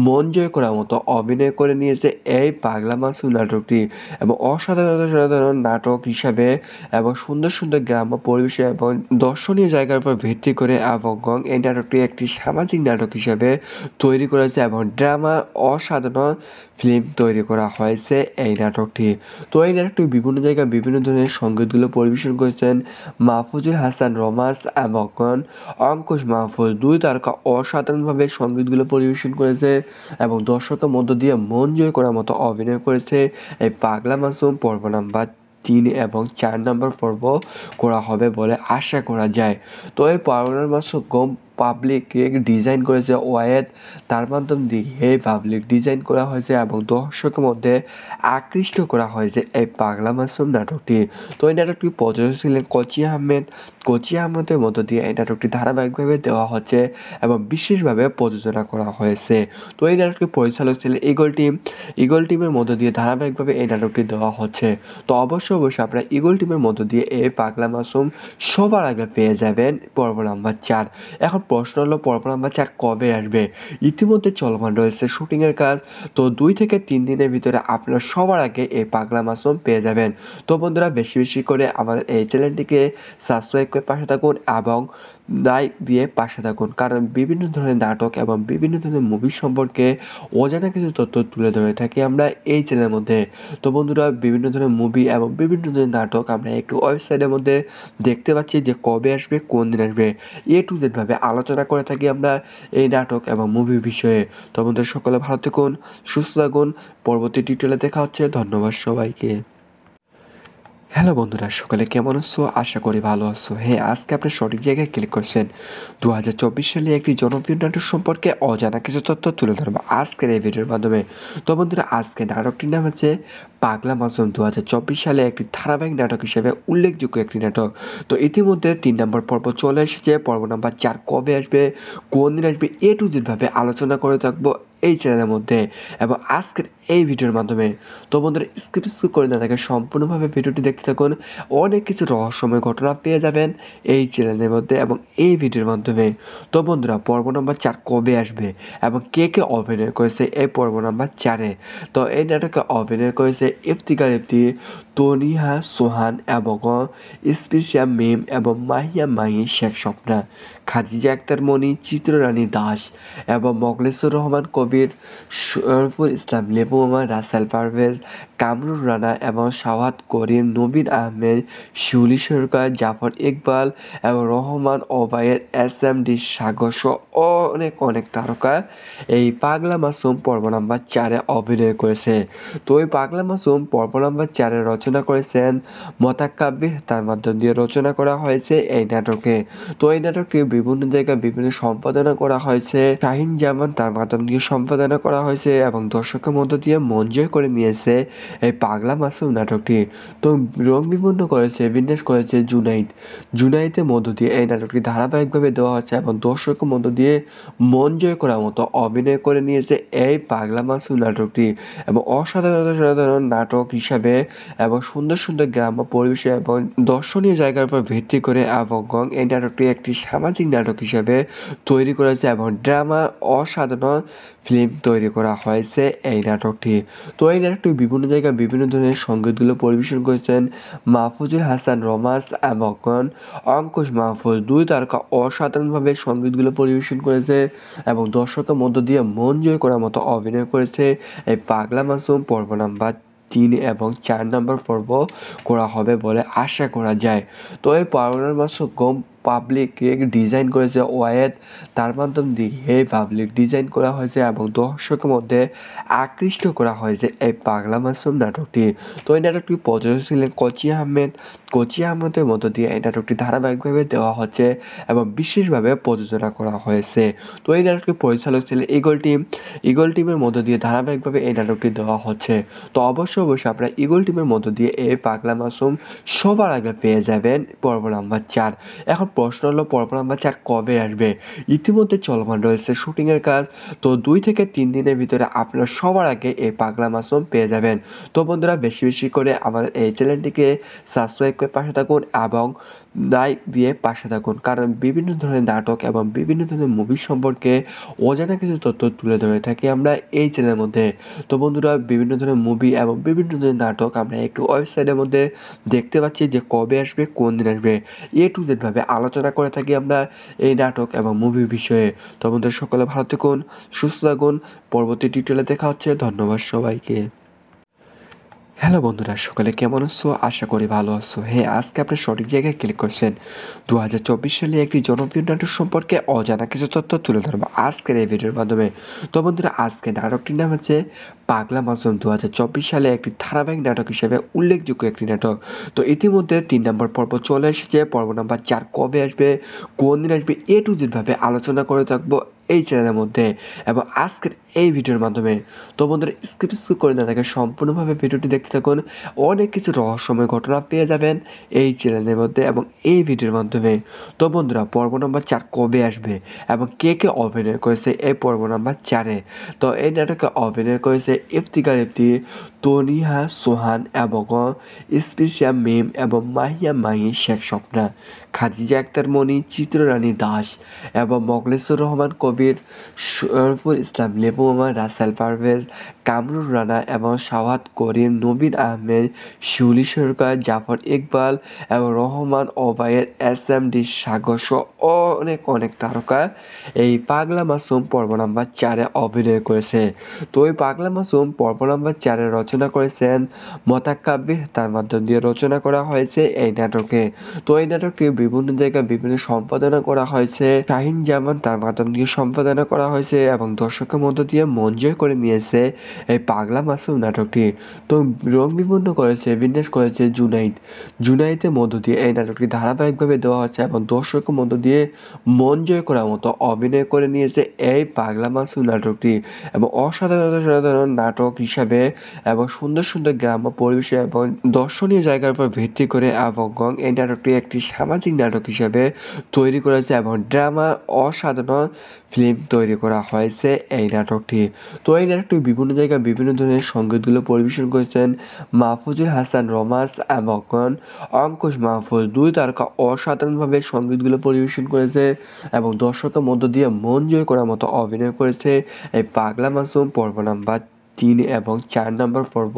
মন জয় করার মতো অভিনয় করে নিয়েছে এই পাগলা মাসুম নাটকটি এবং অসাধারণ নাটক হিসাবে এবং সুন্দর সুন্দর গ্রাম্য পরিবেশে এবং দর্শনীয় জায়গার উপর ভিত্তি করে এবং এই নাটকটি একটি সামাজিক নাটক হিসাবে তৈরি করেছে এবং ড্রামা অসাধারণ ফিল্ম তৈরি করা হয়েছে এই নাটকটি। তো এই নাটকটি বিভিন্ন জায়গায় বিভিন্ন ধরনের সঙ্গীতগুলো পরিবেশন করেছেন মাহফুজুল হাসান রোমান্স এবং অঙ্কুশ মাহফুজ, দুই তারকা অসাধারণভাবে সঙ্গীতগুলো পরিবেশন করেছে এবং দর্শকের মধ্য দিয়ে মন জয় করার মতো অভিনয় করেছে এই পাগলা মাসুম পর্ব নাম্বার 3 এবং 4 নম্বর পর্ব করা হবে বলে আশা করা যায়। তো এই পাগলা মাসুম পাবলিক ডিজাইন করেছে ওয়াহেদ, তার মাধ্যম দিয়ে এই পাবলিক ডিজাইন করা হয়েছে এবং দর্শকের মধ্যে আকৃষ্ট করা হয়েছে এই পাগলা মাসুম নাটকটি। তো এই নাটকটি প্রযোজক ছিলেন কোচি আহমেদের মধ্য দিয়ে এই নাটকটি ধারাবাহিকভাবে দেওয়া হচ্ছে এবং বিশেষভাবে প্রযোজনা করা হয়েছে। তো এই নাটকটির পরিচালক ছিলেন ইগল টিমের মধ্য দিয়ে ধারাবাহিকভাবে এই নাটকটি দেওয়া হচ্ছে। তো অবশ্যই আপনারা ইগল টিমের মধ্য দিয়ে এই পাগলা মাসুম সবার আগে পেয়ে যাবেন পর্ব নাম্বার 4। এখন প্রশ্ন হলো পর্ব নাম্বার 4 কবে আসবে? ইতিমধ্যে চলমান রয়েছে শুটিংয়ের কাজ। তো 2 থেকে 3 দিনের ভিতরে আপনারা সবার আগে এই পাগলা মাসুম পেয়ে যাবেন। তো বন্ধুরা বেশি বেশি করে আমাদের এই চ্যানেলটিকে সাবস্ক্রাইব করে পাশে থাকুন এবং লাইক দিয়ে পাশে থাকুন, কারণ বিভিন্ন ধরনের নাটক এবং বিভিন্ন ধরনের মুভি সম্পর্কে অজানা কিছু তথ্য তুলে ধরে থাকি আমরা এই চ্যানেলের মধ্যে। তো বন্ধুরা বিভিন্ন ধরনের মুভি এবং বিভিন্ন ধরনের নাটক আমরা একটু ওয়েবসাইটের মধ্যে দেখতে পাচ্ছি যে কবে আসবে, কোন দিন আসবে, A to Z ভাবে আলোচনা করে থাকি আমরা এই নাটক এবং মুভির বিষয়ে। তো বন্ধুরা সকলে ভালো থাকুন, সুস্থ থাকুন, পরবর্তী টিউটোরিয়ালে দেখা হচ্ছে। ধন্যবাদ সবাইকে। হ্যালো বন্ধুরা, সকালে কেমন আছো? আশা করি ভালো আছো। হ্যাঁ, আজকে আপনি সঠিক জায়গায় ক্লিক করছেন। 2024 সালে একটি জনপ্রিয় নাটক সম্পর্কে অজানা কিছু তথ্য তুলে ধরবো আজকের এই ভিডিওর মাধ্যমে। তো বন্ধুরা আজকে নাটকটির নাম হচ্ছে পাগলা মাসুম। 2024 সালে একটি ধারাবাহিক নাটক হিসেবে উল্লেখযোগ্য একটি নাটক। তো ইতিমধ্যে 3 নম্বর পর্ব চলে এসেছে। পর্ব নাম্বার 4 কবে আসবে, কোন দিন আসবে, A to Z ভাবে আলোচনা করে থাকবো এই চ্যানেলের মধ্যে এবং আজকের এই ভিডিওর মাধ্যমে। তো বন্ধুরা স্কিপ করে না থাকে সম্পূর্ণভাবে ভিডিওটি দেখতে থাকুন, অনেক কিছু রহস্যময় ঘটনা পেয়ে যাবেন এই চ্যানেলের মধ্যে এবং এই ভিডিওর মাধ্যমে। তো বন্ধুরা পর্ব নম্বর 4 কবে আসবে এবং কে কে অভিনয় করেছে এই পর্ব নম্বর 4-এ? তো এই নাটকে অভিনয় করেছে ইফতিকার ইফতি, তনিহা সোহান এবং স্পেশিয়া মেম এবং মাহিয়া মাহি শেখ স্বপ্না, খাদিজা আক্তার মনি, চিত্ররানী দাস এবং মোখলেছুর রহমান কবির, শরীফুল ইসলাম লেবু মামা, রাসেল পারভেজ, কামরুল রানা এবং শাহাদ করিম, নবীন আহমেদ, শিউলি সরকার, জাফর ইকবাল এবং রহমান ওবায়ের, SMD সাগর সহ অনেক অনেক তারকা এই পাগলা মাসুম পর্ব নাম্বার 4-এ অভিনয় করেছে। তো এই পাগলা মাসুম পর্ব নাম্বার 4-এ রচনা করেছেন মোতাকাব্বির, তার মাধ্যম দিয়ে রচনা করা হয়েছে এই নাটকে। তো এই নাটকটি বিভিন্ন জায়গায় বিভিন্ন সম্পাদনা করা হয়েছে, শাহিন জামান তার মাধ্যম দিয়ে সম্পাদনা করা হয়েছে এবং দর্শকের মধ্য দিয়ে মন জয় করে নিয়েছে এই পাগলা মাসুম নাটকটি। তো রং বিপন্ন করেছে, বিন্যাস করেছে জুনাইদের মধ্য দিয়ে এই নাটকটি ধারাবাহিকভাবে দেওয়া হচ্ছে এবং দর্শকের মধ্য দিয়ে মন জয় করার মতো অভিনয় করে নিয়েছে এই পাগলা মাসুম নাটকটি এবং অসাধারণ নাটক হিসাবে এবং সুন্দর সুন্দর গ্রাম্য পরিবেশে এবং দর্শনীয় জায়গার উপর ভিত্তি করে এবং এই নাটকটি একটি সামাজিক নাটক হিসাবে তৈরি করেছে এবং ড্রামা অসাধারণ ফিল্ম তৈরি করা হয়েছে এই নাটকটি। তো এই নাটকটি বিভিন্ন জায়গায় বিভিন্ন ধরনের সঙ্গীতগুলো পরিবেশন করেছেন মাহফুজুল হাসান রোমান্স এবং অঙ্কুশ মাহফুজ, দুই তারকা অসাধারণভাবে সঙ্গীতগুলো পরিবেশন করেছে এবং দর্শকের মধ্য দিয়ে মন জয় করার মতো অভিনয় করেছে এই পাগলা মাসুম পর্ব নাম্বার 3 এবং 4 নম্বর পর্ব করা হবে বলে আশা করা যায়। তো এই পাওনার মাসুম পাবলিক ডিজাইন করেছে ওয়াহেদ, তার মাধ্যম দিয়ে এই পাবলিক ডিজাইন করা হয়েছে এবং দর্শকের মধ্যে আকৃষ্ট করা হয়েছে এই পাগলা মাসুম নাটকটি। তো এই নাটকটি প্রযোজক ছিলেন কোচি আহমেদের মধ্য দিয়ে এই নাটকটি ধারাবাহিকভাবে দেওয়া হচ্ছে এবং বিশেষভাবে প্রযোজনা করা হয়েছে। তো এই নাটকটি পরিচালক ছিলেন ইগল টিমের মধ্য দিয়ে ধারাবাহিকভাবে এই নাটকটি দেওয়া হচ্ছে। তো অবশ্যই আপনারা ইগল টিমের মধ্য দিয়ে এই পাগলা মাসুম সবার আগে পেয়ে যাবেন পর্ব নাম্বার 4। এখন প্রশ্ন হলো পর্ব নাম্বার 4 কবে আসবে? ইতিমধ্যে চলমান রয়েছে শুটিংয়ের কাজ। তো 2 থেকে 3 দিনের ভিতরে আপনারা সবার আগে এই পাগলা মাসুম পেয়ে যাবেন। তো বন্ধুরা বেশি বেশি করে আমাদের এই চ্যানেলটিকে সাবস্ক্রাইব করে পাশে থাকুন এবং লাইক দিয়ে পাশে থাকুন, কারণ বিভিন্ন ধরনের নাটক এবং বিভিন্ন ধরনের মুভি সম্পর্কে অজানা কিছু তথ্য তুলে ধরে থাকি আমরা এই চ্যানেলের মধ্যে। তো বন্ধুরা বিভিন্ন ধরনের মুভি এবং বিভিন্ন ধরনের নাটক আমরা একটু ওয়েবসাইটের মধ্যে দেখতে পাচ্ছি যে কবে আসবে, কোন দিন আসবে, টু জেড ভাবে আলোচনা করে থাকি আমরা এই নাটক এবং মুভির বিষয়ে। তো বন্ধুরা সকলে ভালো থাকুন, সুস্থ থাকুন, পরবর্তী টিউটোরিয়ালে দেখা হচ্ছে। ধন্যবাদ সবাইকে। হ্যালো বন্ধুরা, সকলে কেমন আছো? আশা করি ভালো আছো। হ্যাঁ, আজকে আপনি সঠিক জায়গায় ক্লিক করছেন। 2024 সালে একটি জনপ্রিয় নাটক সম্পর্কে অজানা কিছু তথ্য তুলে ধরবো আজকের এই ভিডিওর মাধ্যমে। তো বন্ধুরা আজকে নাটকটির নাম হচ্ছে পাগলা মাসুম। 2024 সালে একটি ধারাবাহিক নাটক হিসেবে উল্লেখযোগ্য একটি নাটক। তো ইতিমধ্যে 3 নম্বর পর্ব চলে এসেছে। পর্ব নাম্বার 4 কবে আসবে, কোন দিন আসবে, টু জেড ভাবে আলোচনা করে থাকবো এই চ্যানেলের মধ্যে এবং আজকের এই ভিডিওর মাধ্যমে। তো বন্ধুরা স্কিপ করে না থাকে সম্পূর্ণভাবে ভিডিওটি দেখতে থাকুন। অনেক কিছু রহস্যময় ঘটনা পেয়ে যাবেন এই চ্যানেলের মধ্যে এবং এই ভিডিওর মাধ্যমে। তো বন্ধুরা পর্ব নম্বর 4 কবে আসবে এবং কে কে অভিনয় করেছে এই পর্ব নম্বর 4-এ? তো এই নাটকে অভিনয় করেছে ইফতিকার ইফতি, তনিহা সোহান এবং স্পেশিয়া মিম এবং মাহিয়া মাহি, শেখ স্বপ্না, খাদিজা আক্তার মনি, চিত্ররানী দাস এবং মোখলেছুর রহমান কবির, শরীফুল ইসলাম লেবু মামা, রাসেল পারভেজ, কামরুল রানা এবং শাহাদ করিম, নবীন আহমেদ, শিউলি সরকার, জাফর ইকবাল এবং রহমান ওবায়ের, SMD সাগর সহ অনেক তারকা এই পাগলা মাসুম পর্ব নাম্বার 4-এ অভিনয় করেছে। তো এই পাগলা মাসুম পর্ব নাম্বার 4-এ রচনা করেছেন মোতাকাব্বির, তার মাধ্যম দিয়ে রচনা করা হয়েছে এই নাটকে। তো এই নাটকটি বিভিন্ন জায়গায় বিভিন্ন সম্পাদনা করা হয়েছে। শাহিন জামান তার মাধ্যম দিয়ে সম্পাদনা করা হয়েছে এবং দর্শকের মধ্য দিয়ে মন জয় করে নিয়েছে এই পাগলা মাসুম নাটকটি। তো রং বিপন্ন করেছে, বিন্যাস করেছে জুনাইদের মধ্য দিয়ে এই নাটকটি ধারাবাহিকভাবে দেওয়া হচ্ছে এবং দর্শকের মধ্য দিয়ে মন জয় করার মতো অভিনয় করে নিয়েছে এই পাগলা মাসুম নাটকটি এবং অসাধারণ নাটক হিসাবে এবং সুন্দর গ্রাম্য পরিবেশে এবং দর্শনীয় জায়গার উপর ভিত্তি করে এবং এই নাটকটি একটি সামাজিক নাটক হিসাবে তৈরি করেছে এবং ড্রামা অসাধারণ ফিল্ম তৈরি করা হয়েছে এই নাটকটি। তো এই নাটকটি বিভিন্ন জায়গায় বিভিন্ন ধরনের সঙ্গীতগুলো পরিবেশন করেছেন মাহফুজুল হাসান রোমাস এবং অঙ্কুশ মাহফুজ, 2 তারকা অসাধারণভাবে সঙ্গীতগুলো পরিবেশন করেছে এবং দর্শকের মধ্য দিয়ে মন জয় করার মতো অভিনয় করেছে এই পাগলা মাসুম পর্ব নাম্বার 3 এবং 4 নম্বর পর্ব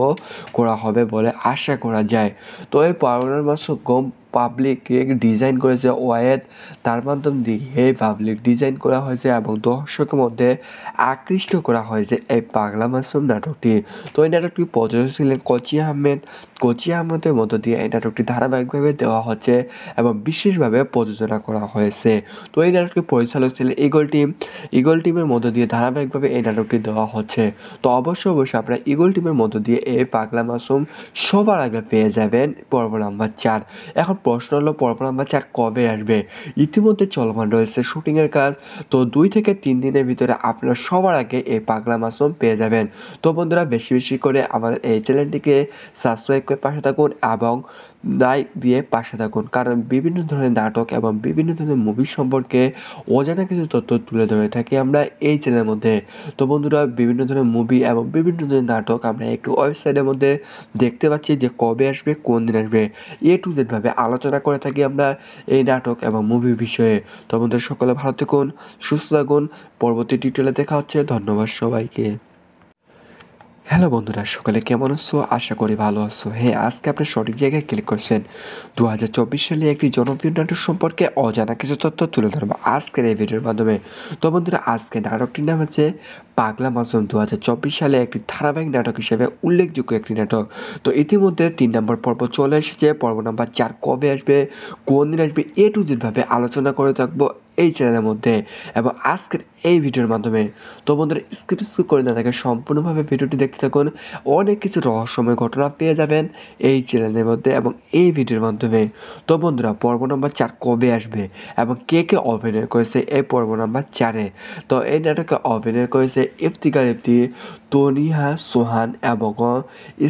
করা হবে বলে আশা করা যায়। তো এই পাগলা মাসুম পাবলিক ডিজাইন করেছে ওয়াহেদ, তার মাধ্যম দিয়ে এই পাবলিক ডিজাইন করা হয়েছে এবং দর্শকের মধ্যে আকৃষ্ট করা হয়েছে এই পাগলা মাসুম নাটকটি। তো এই নাটকটি প্রযোজক ছিলেন কোচি আহমেদের মধ্য দিয়ে এই নাটকটি ধারাবাহিকভাবে দেওয়া হচ্ছে এবং বিশেষভাবে প্রযোজনা করা হয়েছে। তো এই নাটকটি পরিচালক ছিলেন ইগল টিমের মধ্য দিয়ে ধারাবাহিকভাবে এই নাটকটি দেওয়া হচ্ছে। তো অবশ্যই আপনারা ইগল টিমের মধ্য দিয়ে এই পাগলা মাসুম সবার আগে পেয়ে যাবেন পর্ব নাম্বার 4। এখন প্রশ্ন হলো পর্ব নাম্বার 4 কবে আসবে? ইতিমধ্যে চলমান রয়েছে শুটিংয়ের কাজ। তো 2 থেকে 3 দিনের ভিতরে আপনারা সবার আগে এই পাগলা মাসুম পেয়ে যাবেন। তো বন্ধুরা বেশি বেশি করে আমাদের এই চ্যানেলটিকে সাবস্ক্রাইব করে পাশে থাকুন এবং লাইক দিয়ে পাশে থাকুন, কারণ বিভিন্ন ধরনের নাটক এবং বিভিন্ন ধরনের মুভি সম্পর্কে অজানা কিছু তথ্য তুলে ধরে থাকি আমরা এই চ্যানেলের মধ্যে। তো বন্ধুরা বিভিন্ন ধরনের মুভি এবং বিভিন্ন ধরনের নাটক আমরা একটু ওয়েবসাইটের মধ্যে দেখতে পাচ্ছি যে কবে আসবে, কোন দিন আসবে, টু জেড ভাবে আলোচনা করে থাকি আমরা এই নাটক এবং মুভির বিষয়ে। তো বন্ধুরা সকলে ভালো থাকুন, সুস্থ থাকুন, পরবর্তী টিউটোরিয়ালে দেখা হচ্ছে। ধন্যবাদ সবাইকে। হ্যালো বন্ধুরা, সকালে কেমন আছো? আশা করি ভালো আছো। হ্যাঁ, আজকে আপনি সঠিক জায়গায় ক্লিক করছেন। ২০২৪ সালে একটি জনপ্রিয় নাটক সম্পর্কে অজানা কিছু তথ্য তুলে ধরবো আজকের এই ভিডিওর মাধ্যমে। তো বন্ধুরা, আজকে নাটকটির নাম হচ্ছে পাগলা মাসুম। ২০২৪ সালে একটি ধারাবাহিক নাটক হিসেবে উল্লেখযোগ্য একটি নাটক। তো ইতিমধ্যে ৩ নম্বর পর্ব চলে এসেছে। পর্ব নাম্বার ৪ কবে আসবে, কোন দিন আসবে, এ টু জেড ভাবে আলোচনা করে থাকবো এই চ্যানেলের মধ্যে এবং আজকের এই ভিডিওর মাধ্যমে। তো বন্ধুরা, স্কিপ করে না থাকে সম্পূর্ণভাবে ভিডিওটি দেখতে থাকুন। অনেক কিছু রহস্যময় ঘটনা পেয়ে যাবেন এই চ্যানেলের মধ্যে এবং এই ভিডিওর মাধ্যমে। তো বন্ধুরা, পর্ব নম্বর ৪ কবে আসবে এবং কে কে অভিনয় করেছে এই পর্ব নম্বর ৪-এ? তো এই নাটকে অভিনয় করেছে ইফতিকার ইফতি, তনিহা সোহান এবং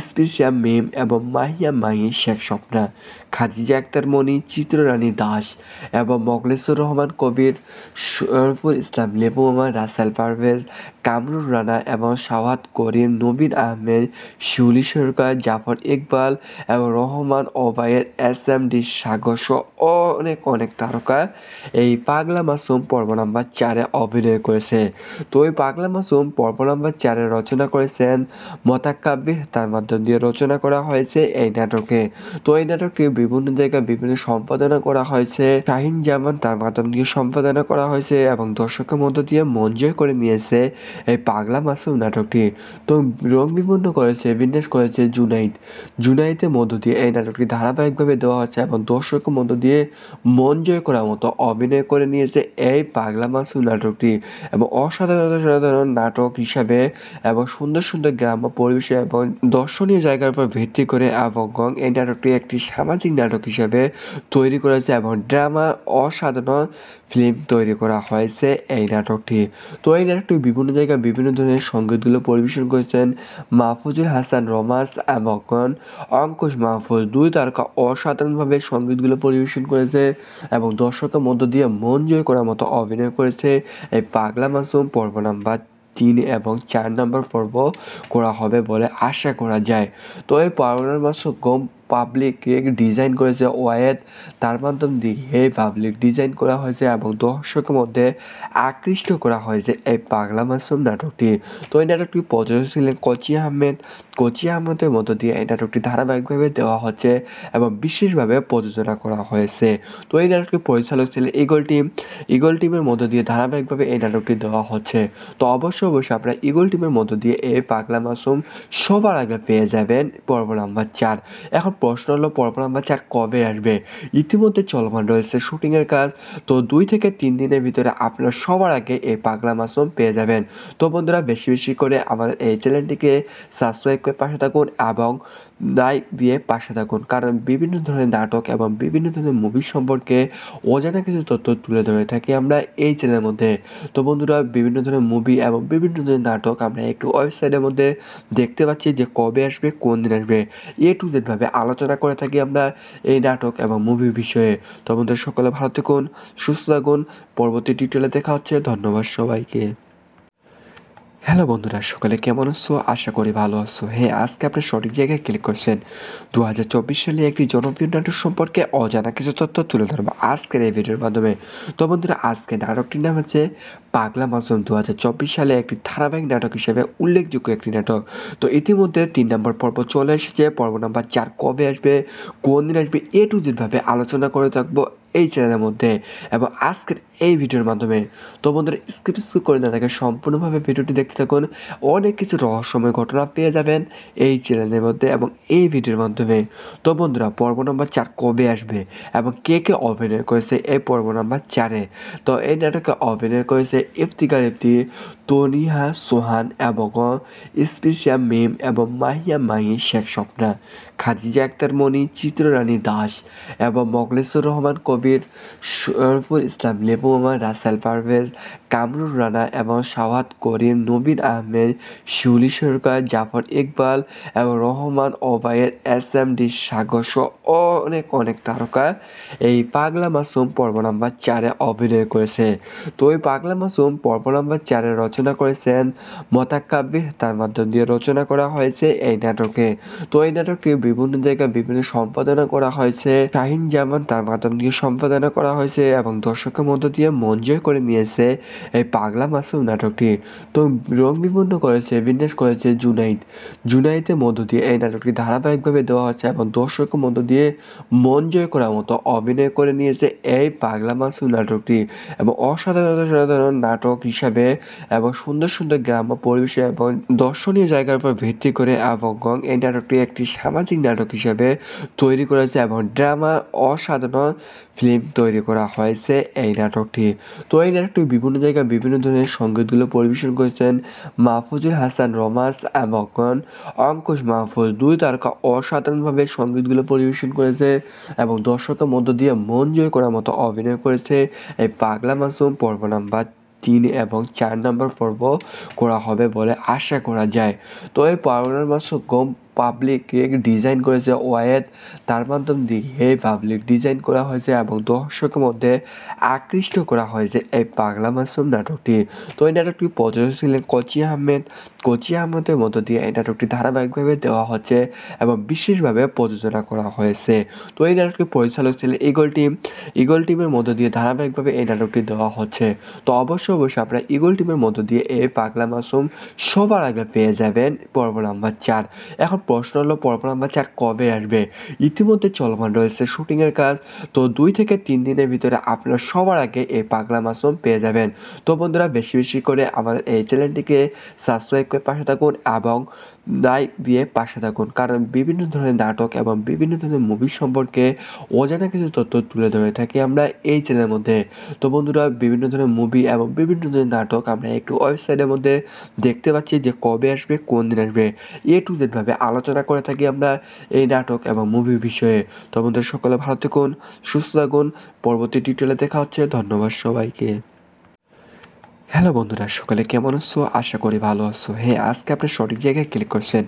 স্পেশিয়া মিম এবং মাহিয়া মাহি, শেখ স্বপ্না, খাদিজা আক্তার মনি, চিত্ররানী দাস এবং মোখলেছুর রহমান কবির, শরফুল ইসলাম লেবু মামা, রাসেল পারভেজ, কামরুল রানা এবং সাওয়াত করিম, নবীন আহমেদ, শিউলি সরকার, জাফর ইকবাল এবং রহমান ওবায়ের, SMD সাগর সহ অনেক তারকা এই পাগলা মাসুম পর্ব নাম্বার ৪-এ অভিনয় করেছে। তো এই পাগলা মাসুম পর্ব নাম্বার ৪-এ রচনা করেছেন মোতাকাব্বির, তার মাধ্যম দিয়ে রচনা করা হয়েছে এই নাটকে। তো এই নাটকটি বিভিন্ন জায়গায় বিভিন্ন সম্পাদনা করা হয়েছে। শাহিন জামান তার মাধ্যম দিয়ে সম্পাদনা করা হয়েছে এবং দর্শকের মধ্য দিয়ে মন জয় করে নিয়েছে এই পাগলা মাসুম নাটকটি। তো রং বিপন্ন করেছে, বিন্যাস করেছে জুনাইদের মধ্য দিয়ে এই নাটকটি ধারাবাহিকভাবে দেওয়া হচ্ছে এবং দর্শকের মধ্য দিয়ে মন জয় করার মতো অভিনয় করে নিয়েছে এই পাগলা মাসুম নাটকটি এবং অসাধারণ নাটক হিসাবে এবং সুন্দর গ্রাম্য পরিবেশে এবং দর্শনীয় জায়গার উপর ভিত্তি করে এবং এই নাটকটি একটি সামাজিক নাটক হিসাবে তৈরি করেছে এবং ড্রামা অসাধারণ ফিল্ম তৈরি করা হয়েছে এই নাটকটি। তো এই নাটকটি বিভিন্ন জায়গায় বিভিন্ন ধরনের সঙ্গীতগুলো পরিবেশন করেছেন মাহফুজুল হাসান রোমান্স এবং অঙ্কুশ মাহফুজ, দুই তারকা অসাধারণভাবে সঙ্গীতগুলো পরিবেশন করেছে এবং দর্শকের মধ্য দিয়ে মন জয় করার মতো অভিনয় করেছে এই পাগলা মাসুম পর্ব নাম্বার ৩ এবং ৪ নম্বর পর্ব করা হবে বলে আশা করা যায়। তো এই পাগলা মাসুম পাবলিক ডিজাইন করেছে ওয়াহেদ, তার মাধ্যম দিয়ে এই পাবলিক ডিজাইন করা হয়েছে এবং দর্শকের মধ্যে আকৃষ্ট করা হয়েছে এই পাগলা মাসুম নাটকটি। তো এই নাটকটি প্রযোজক ছিলেন কোচি আহমেদের মধ্য দিয়ে এই নাটকটি ধারাবাহিকভাবে দেওয়া হচ্ছে এবং বিশেষভাবে প্রযোজনা করা হয়েছে। তো এই নাটকটির পরিচালক ছিলেন ইগল টিমের মধ্য দিয়ে ধারাবাহিকভাবে এই নাটকটি দেওয়া হচ্ছে। তো অবশ্যই আপনারা ইগল টিমের মধ্য দিয়ে এই পাগলা মাসুম সবার আগে পেয়ে যাবেন পর্ব নাম্বার ৪। এখন প্রশ্ন হলো পর্ব নাম্বার ৪ কবে আসবে? ইতিমধ্যে চলমান রয়েছে শুটিংয়ের কাজ। তো ২ থেকে ৩ দিনের ভিতরে আপনারা সবার আগে এই পাগলা মাসুম পেয়ে যাবেন। তো বন্ধুরা, বেশি করে আমাদের এই চ্যানেলটিকে সাবস্ক্রাইব করে পাশে থাকুন এবং লাইক দিয়ে পাশে থাকুন, কারণ বিভিন্ন ধরনের নাটক এবং বিভিন্ন ধরনের মুভি সম্পর্কে অজানা কিছু তথ্য তুলে ধরে থাকি আমরা এই চ্যানেলের মধ্যে। তো বন্ধুরা, বিভিন্ন ধরনের মুভি এবং বিভিন্ন ধরনের নাটক আমরা একটু ওয়েবসাইটের মধ্যে দেখতে পাচ্ছি যে কবে আসবে, কোন দিন আসবে, এ টু জেড ভাবে আলোচনা করে থাকি আমরা এই নাটক এবং মুভির বিষয়ে। তো বন্ধুরা, সকলে ভালো থাকুন, সুস্থ থাকুন। পরবর্তী টিউটোরিয়ালে দেখা হচ্ছে। ধন্যবাদ সবাইকে। হ্যালো বন্ধুরা, সকালে কেমন আছো? আশা করি ভালো আছো। হ্যাঁ, আজকে আপনি সঠিক জায়গায় ক্লিক করছেন। ২০২৪ সালে একটি জনপ্রিয় নাটক সম্পর্কে অজানা কিছু তথ্য তুলে ধরবো আজকের এই ভিডিওর মাধ্যমে। তো বন্ধুরা, আজকে নাটকটির নাম হচ্ছে পাগলা মাসুম। ২০২৪ সালে একটি ধারাবাহিক নাটক হিসেবে উল্লেখযোগ্য একটি নাটক। তো ইতিমধ্যে ৩ নম্বর পর্ব চলে এসেছে। পর্ব নাম্বার ৪ কবে আসবে, কোন দিন আসবে, এ টু জেড ভাবে আলোচনা করে থাকবো এই চ্যানেলের মধ্যে এবং আজকের এই ভিডিওর মাধ্যমে। তো বন্ধুরা, স্কিপ করে না থাকে সম্পূর্ণভাবে ভিডিওটি দেখতে থাকুন। অনেক কিছু রহস্যময় ঘটনা পেয়ে যাবেন এই চ্যানেলের মধ্যে এবং এই ভিডিওর মাধ্যমে। তো বন্ধুরা, পর্ব নাম্বার ৪ কবে আসবে এবং কে কে অভিনয় করেছে এই পর্ব নাম্বার ৪-এ? তো এই নাটকে অভিনয় করেছে ইফতিকার ইফতি, তনিহা সোহান এবং স্পেশিয়া মিম এবং মাহিয়া মাহি, শেখ স্বপ্না, খাদিজা আক্তার মনি, চিত্ররানী দাস এবং মোখলেছুর রহমান কবির, শরফুল ইসলাম লেবু মামা, রাসেল পারভেজ, কামরুল রানা এবং সাওয়াত করিম, নবীন আহমেদ, শিউলি সরকার, জাফর ইকবাল এবং রহমান ওবায়ের, SMD সাগর সহ অনেক তারকা এই পাগলা মাসুম পর্ব নাম্বার ৪-এ অভিনয় করেছে। তো এই পাগলা মাসুম পর্ব নাম্বার ৪-এ রচনা করেছেন মোতাকাব্বির, তার মাধ্যম দিয়ে রচনা করা হয়েছে এই নাটকে। তো এই নাটকটি বিভিন্ন জায়গায় বিভিন্ন সম্পাদনা করা হয়েছে। শাহিন জামান তার মাধ্যম দিয়ে সম্পাদনা করা হয়েছে এবং দর্শকের মধ্য দিয়ে মন জয় করে নিয়েছে এই পাগলা মাসুম নাটকটি। তো রং বিবর্ণ করেছে, বিন্যাস করেছে জুনাইদের মধ্য দিয়ে এই নাটকটি ধারাবাহিকভাবে দেওয়া হচ্ছে এবং দর্শকের মধ্য দিয়ে মন জয় করার মতো অভিনয় করে নিয়েছে এই পাগলা মাসুম নাটকটি এবং অসাধারণ নাটক হিসাবে এবং সুন্দর সুন্দর গ্রাম্য পরিবেশে এবং দর্শনীয় জায়গার উপর ভিত্তি করে এবং এই নাটকটি একটি সামাজিক নাটক হিসাবে তৈরি করেছে এবং ড্রামা অসাধারণ ফিল্ম তৈরি করা হয়েছে এই নাটকটি। তো এই নাটকটি বিভিন্ন জায়গায় বিভিন্ন ধরনের সঙ্গীতগুলো পরিবেশন করেছেন মাহফুজুল হাসান রোমান্স এবং অঙ্কুশ মাহফুজ, দুই তারকা অসাধারণভাবে সঙ্গীতগুলো পরিবেশন করেছে এবং দর্শকের মধ্য দিয়ে মন জয় করার মতো অভিনয় করেছে এই পাগলা মাসুম। পর্ব নাম্বার 3 এবং 4 নম্বর পর্ব করা হবে বলে আশা করা যায়। তো এই পাগলা মাসুম পাবলিক ডিজাইন করেছে ওয়াহেদ, তার মাধ্যম দিয়ে এই পাবলিক ডিজাইন করা হয়েছে এবং দর্শকের মধ্যে আকৃষ্ট করা হয়েছে এই পাগলা মাসুম নাটকটি। তো এই নাটকটি প্রযোজক ছিলেন কোচি আহমেদের মধ্য দিয়ে এই নাটকটি ধারাবাহিকভাবে দেওয়া হচ্ছে এবং বিশেষভাবে প্রযোজনা করা হয়েছে। তো এই নাটকটি পরিচালক ছিলেন ইগল টিমের মধ্য দিয়ে ধারাবাহিকভাবে এই নাটকটি দেওয়া হচ্ছে। তো অবশ্যই আপনারা ইগল টিমের মধ্য দিয়ে এই পাগলা মাসুম সবার আগে পেয়ে যাবেন পর্ব নাম্বার 4। এখন প্রশ্ন হলো পর্ব নাম্বার 4 কবে আসবে? ইতিমধ্যে চলমান রয়েছে শুটিংয়ের কাজ। তো 2 থেকে 3 দিনের ভিতরে আপনারা সবার আগে এই পাগলা মাসুম পেয়ে যাবেন। তো বন্ধুরা বেশি বেশি করে আমাদের এই চ্যানেলটিকে সাবস্ক্রাইব করে পাশে থাকুন এবং লাইক দিয়ে পাশে থাকুন, কারণ বিভিন্ন ধরনের নাটক এবং বিভিন্ন ধরনের মুভি সম্পর্কে অজানা কিছু তথ্য তুলে ধরে থাকি আমরা এই চ্যানেলের মধ্যে। তো বন্ধুরা বিভিন্ন ধরনের মুভি এবং বিভিন্ন ধরনের নাটক আমরা একটু ওয়েবসাইটের মধ্যে দেখতে পাচ্ছি যে কবে আসবে, কোন দিন আসবে, টু জেড ভাবে আলোচনা করে থাকি আমরা এই নাটক এবং মুভি বিষয়ে। তো বন্ধুরা সকলে ভালো থাকুন, সুস্থ থাকুন, পরবর্তী টিউটোরিয়ালে দেখা হচ্ছে। ধন্যবাদ সবাইকে। হ্যালো বন্ধুরা, সকালে কেমন আছো? আশা করি ভালো আছো। হ্যাঁ, আজকে আপনি সঠিক জায়গায় ক্লিক করছেন।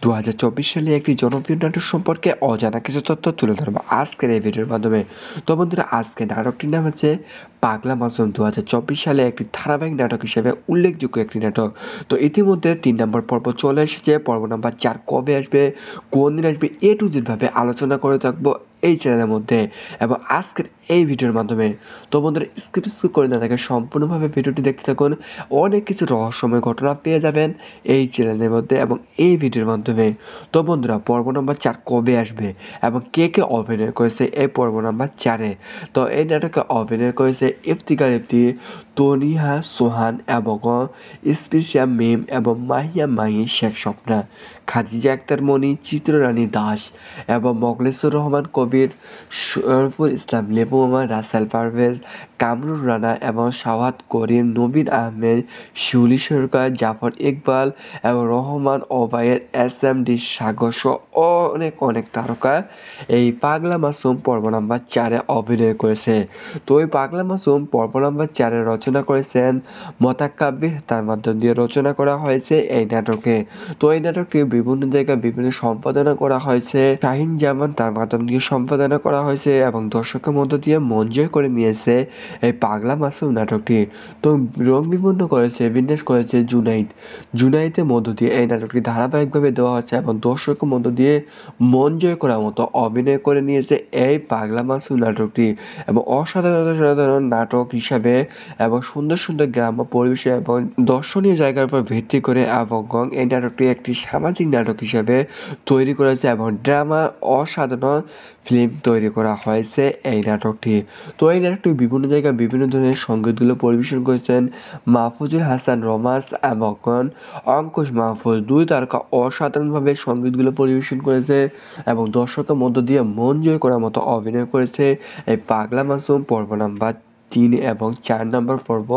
2024 সালে একটি জনপ্রিয় নাটক সম্পর্কে অজানা কিছু তথ্য তুলে ধরবো আজকের এই ভিডিওর মাধ্যমে। তো বন্ধুরা আজকে নাটকটির নাম হচ্ছে পাগলা মাসুম। 2024 সালে একটি ধারাবাহিক নাটক হিসেবে উল্লেখযোগ্য একটি নাটক। তো ইতিমধ্যে 3 নম্বর পর্ব চলে এসেছে। পর্ব নাম্বার 4 কবে আসবে, কোন দিন আসবে, টু জেড ভাবে আলোচনা করে থাকবো এই চ্যানেলের মধ্যে এবং আজকের এই ভিডিওর মাধ্যমে। তো বন্ধুরা স্কিপ করে না থাকে সম্পূর্ণভাবে ভিডিওটি দেখতে থাকুন, অনেক কিছু রহস্যময় ঘটনা পেয়ে যাবেন এই চ্যানেলের মধ্যে এবং এই ভিডিওর মাধ্যমে। তো বন্ধুরা পর্ব নাম্বার 4 কবে আসবে এবং কে কে অভিনয় করেছে এই পর্ব নাম্বার 4-এ? তো এই নাটকে অভিনয় করেছে ইফতিকার ইফতি, তনিহা সোহান এবং স্পেশিয়া মিম এবং মাহি শেখ স্বপ্না, খাদিজা আক্তার মনি, চিত্ররানী দাস এবং মোখলেছুর রহমান কবির, শরফুল ইসলাম লেবু মামা, রাসেল পারভেজ, কামরুল রানা এবং শাহাদ করিম, নবীন আহমেদ, শিউলি সরকার, জাফর ইকবাল এবং রহমান ওবায়ের, SMD সাগর সহ অনেক তারকা এই পাগলা মাসুম পর্ব নাম্বার 4-এ অভিনয় করেছে। তো এই পাগলা মাসুম পর্ব নাম্বার 4-এ রচনা করেছেন মোতাকাব্বির, তার মাধ্যম দিয়ে রচনা করা হয়েছে এই নাটকে। তো এই নাটকটি বিভিন্ন জায়গায় বিভিন্ন সম্পাদনা করা হয়েছে, শাহিন জামান তার মাধ্যম দিয়ে সম্পাদনা করা হয়েছে এবং দর্শকের মধ্য দিয়ে মন জয় করে নিয়েছে এই পাগলা মাসুম নাটকটি। তো রং বিবর্ণ করেছে, বিন্যাস করেছে জুনাইদের মধ্য দিয়ে এই নাটকটি ধারাবাহিকভাবে দেওয়া হচ্ছে এবং দর্শকের মধ্য দিয়ে মন জয় করার মতো অভিনয় করে নিয়েছে এই পাগলা মাসুম নাটকটি এবং অসাধারণ নাটক হিসাবে এবং সুন্দর সুন্দর গ্রাম্য পরিবেশে এবং দর্শনীয় জায়গার উপর ভিত্তি করে এবং এই নাটকটি একটি সামাজিক নাটক হিসাবে তৈরি করেছে এবং ড্রামা অসাধারণ ফিল্ম তৈরি করা হয়েছে এই নাটকটি। তো এই নাটকটি বিভিন্ন জায়গায় বিভিন্ন ধরনের সঙ্গীতগুলো পরিবেশন করেছেন মাহফুজুল হাসান রোমান্স এবং অঙ্কুশ মাহফুজ, দুই তারকা অসাধারণভাবে সঙ্গীতগুলো পরিবেশন করেছে এবং দর্শকের মধ্য দিয়ে মন জয় করার মতো অভিনয় করেছে এই পাগলা মাসুম। পর্ব নাম্বার 3 এবং 4 নম্বর পর্ব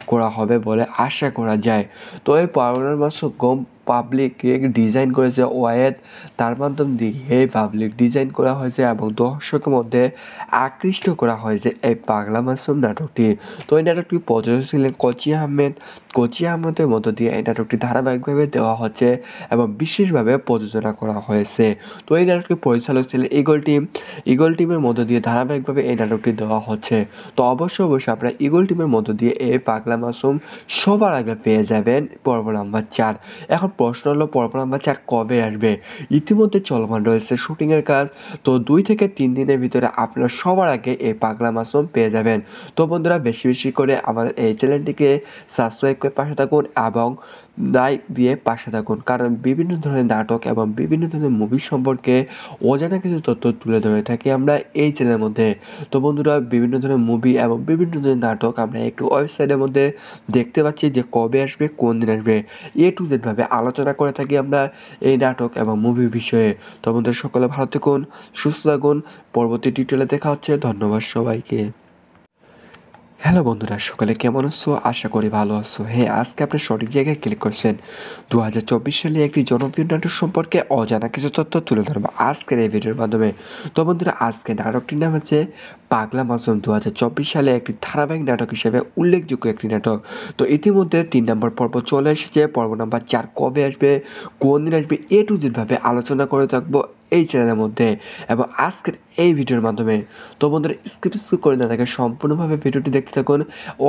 করা হবে বলে আশা করা যায়। তো এই পাগলা মাসুম পাবলিক ডিজাইন করেছে ওয়াহেদ, তার মাধ্যম দিয়ে এই পাবলিক ডিজাইন করা হয়েছে এবং দর্শকের মধ্যে আকৃষ্ট করা হয়েছে এই পাগলা মাসুম নাটকটি। তো এই নাটকটি প্রযোজক ছিলেন কোচি আহমেদের মধ্য দিয়ে এই নাটকটি ধারাবাহিকভাবে দেওয়া হচ্ছে এবং বিশেষভাবে প্রযোজনা করা হয়েছে। তো এই নাটকটি পরিচালক ছিলেন ইগল টিমের মধ্য দিয়ে ধারাবাহিকভাবে এই নাটকটি দেওয়া হচ্ছে। তো অবশ্যই আপনারা ইগল টিমের মধ্য দিয়ে এই পাগলা মাসুম সবার আগে পেয়ে যাবেন পর্ব নাম্বার 4। এখন প্রশ্ন হলো পর্ব নাম্বার 4 কবে আসবে? ইতিমধ্যে চলমান রয়েছে শুটিংয়ের কাজ। তো 2 থেকে 3 দিনের ভিতরে আপনারা সবার আগে এই পাগলা মাসুম পেয়ে যাবেন। তো বন্ধুরা বেশি, বেশি করে আমাদের এই চ্যানেলটিকে সাবস্ক্রাইব করে পাশে থাকুন এবং লাইক দিয়ে পাশে থাকুন। কারণ বিভিন্ন ধরনের নাটক এবং বিভিন্ন ধরনের মুভি সম্পর্কে অজানা কিছু তথ্য তুলে ধরে থাকি আমরা এই চ্যানেলের মধ্যে। তো বন্ধুরা বিভিন্ন ধরনের মুভি এবং বিভিন্ন ধরনের নাটক আমরা একটু ওয়েবসাইটের মধ্যে দেখতে পাচ্ছি যে কবে আসবে, কোন দিন আসবে। A to Z ভাবে আলোচনা করে থাকি আমরা এই নাটক এবং মুভির বিষয়ে। তো বন্ধুরা সকলে ভালো থাকুন, সুস্থ থাকুন। পরবর্তী টিউটোরিয়ালে দেখা হচ্ছে। ধন্যবাদ সবাইকে। হ্যালো বন্ধুরা, সকালে কেমন আছো? আশা করি ভালো আছো। হ্যাঁ, আজকে আপনি সঠিক জায়গায় ক্লিক করছেন। 2024 সালে একটি জনপ্রিয় নাটক সম্পর্কে অজানা কিছু তথ্য তুলে ধরবো আজকের এই ভিডিওর মাধ্যমে। তো বন্ধুরা আজকে নাটকটির নাম হচ্ছে পাগলা মাসুম। 2024 সালে একটি ধারাবাহিক নাটক হিসেবে উল্লেখযোগ্য একটি নাটক। তো ইতিমধ্যে 3 নম্বর পর্ব চলে এসেছে। পর্ব নাম্বার 4 কবে আসবে, কোন দিন আসবে, A to Z ভাবে আলোচনা করে থাকবো এই চ্যানেলের মধ্যে এবং আজকের এই ভিডিওর মাধ্যমে। তো বন্ধুরা স্কিপ করে না থাকে সম্পূর্ণভাবে ভিডিওটি দেখতে থাকুন।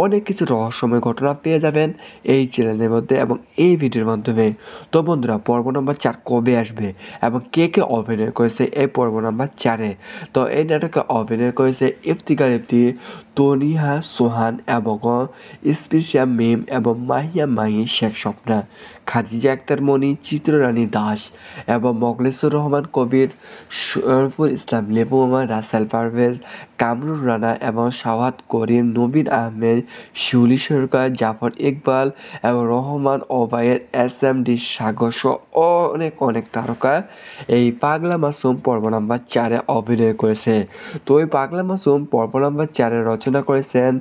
অনেক কিছু রহস্যময় ঘটনা পেয়ে যাবেন এই চ্যানেলের মধ্যে এবং এই ভিডিওর মাধ্যমে। তো বন্ধুরা পর্ব নাম্বার 4 কবে আসবে এবং কে কে অভিনয় করেছে এই পর্ব নাম্বার 4-এ? তো এই নাটকে অভিনয় করেছে ইফতিকার ইফতি, তনিহা সোহান এবং স্পেশিয়া মিম এবং মাহিয়া মাহি, শেখ স্বপ্না, খাদিজা আক্তার মনি, চিত্ররানী দাস এবং মোখলেসুর রহমান কবির, শরফুল ইসলাম লেবু মামা, রাসেল পারভেজ, কামরুল রানা এবং শাহাদ করিম, নবীন আহমেদ, শিউলি সরকার, জাফর ইকবাল এবং রহমান ওবায়ের, SMD সাগর সহ অনেক অনেক তারকা এই পাগলা মাসুম পর্ব নাম্বার 4-এ অভিনয় করেছে। তো এই পাগলা মাসুম পর্ব নাম্বার 4-এ রচনা করেছেন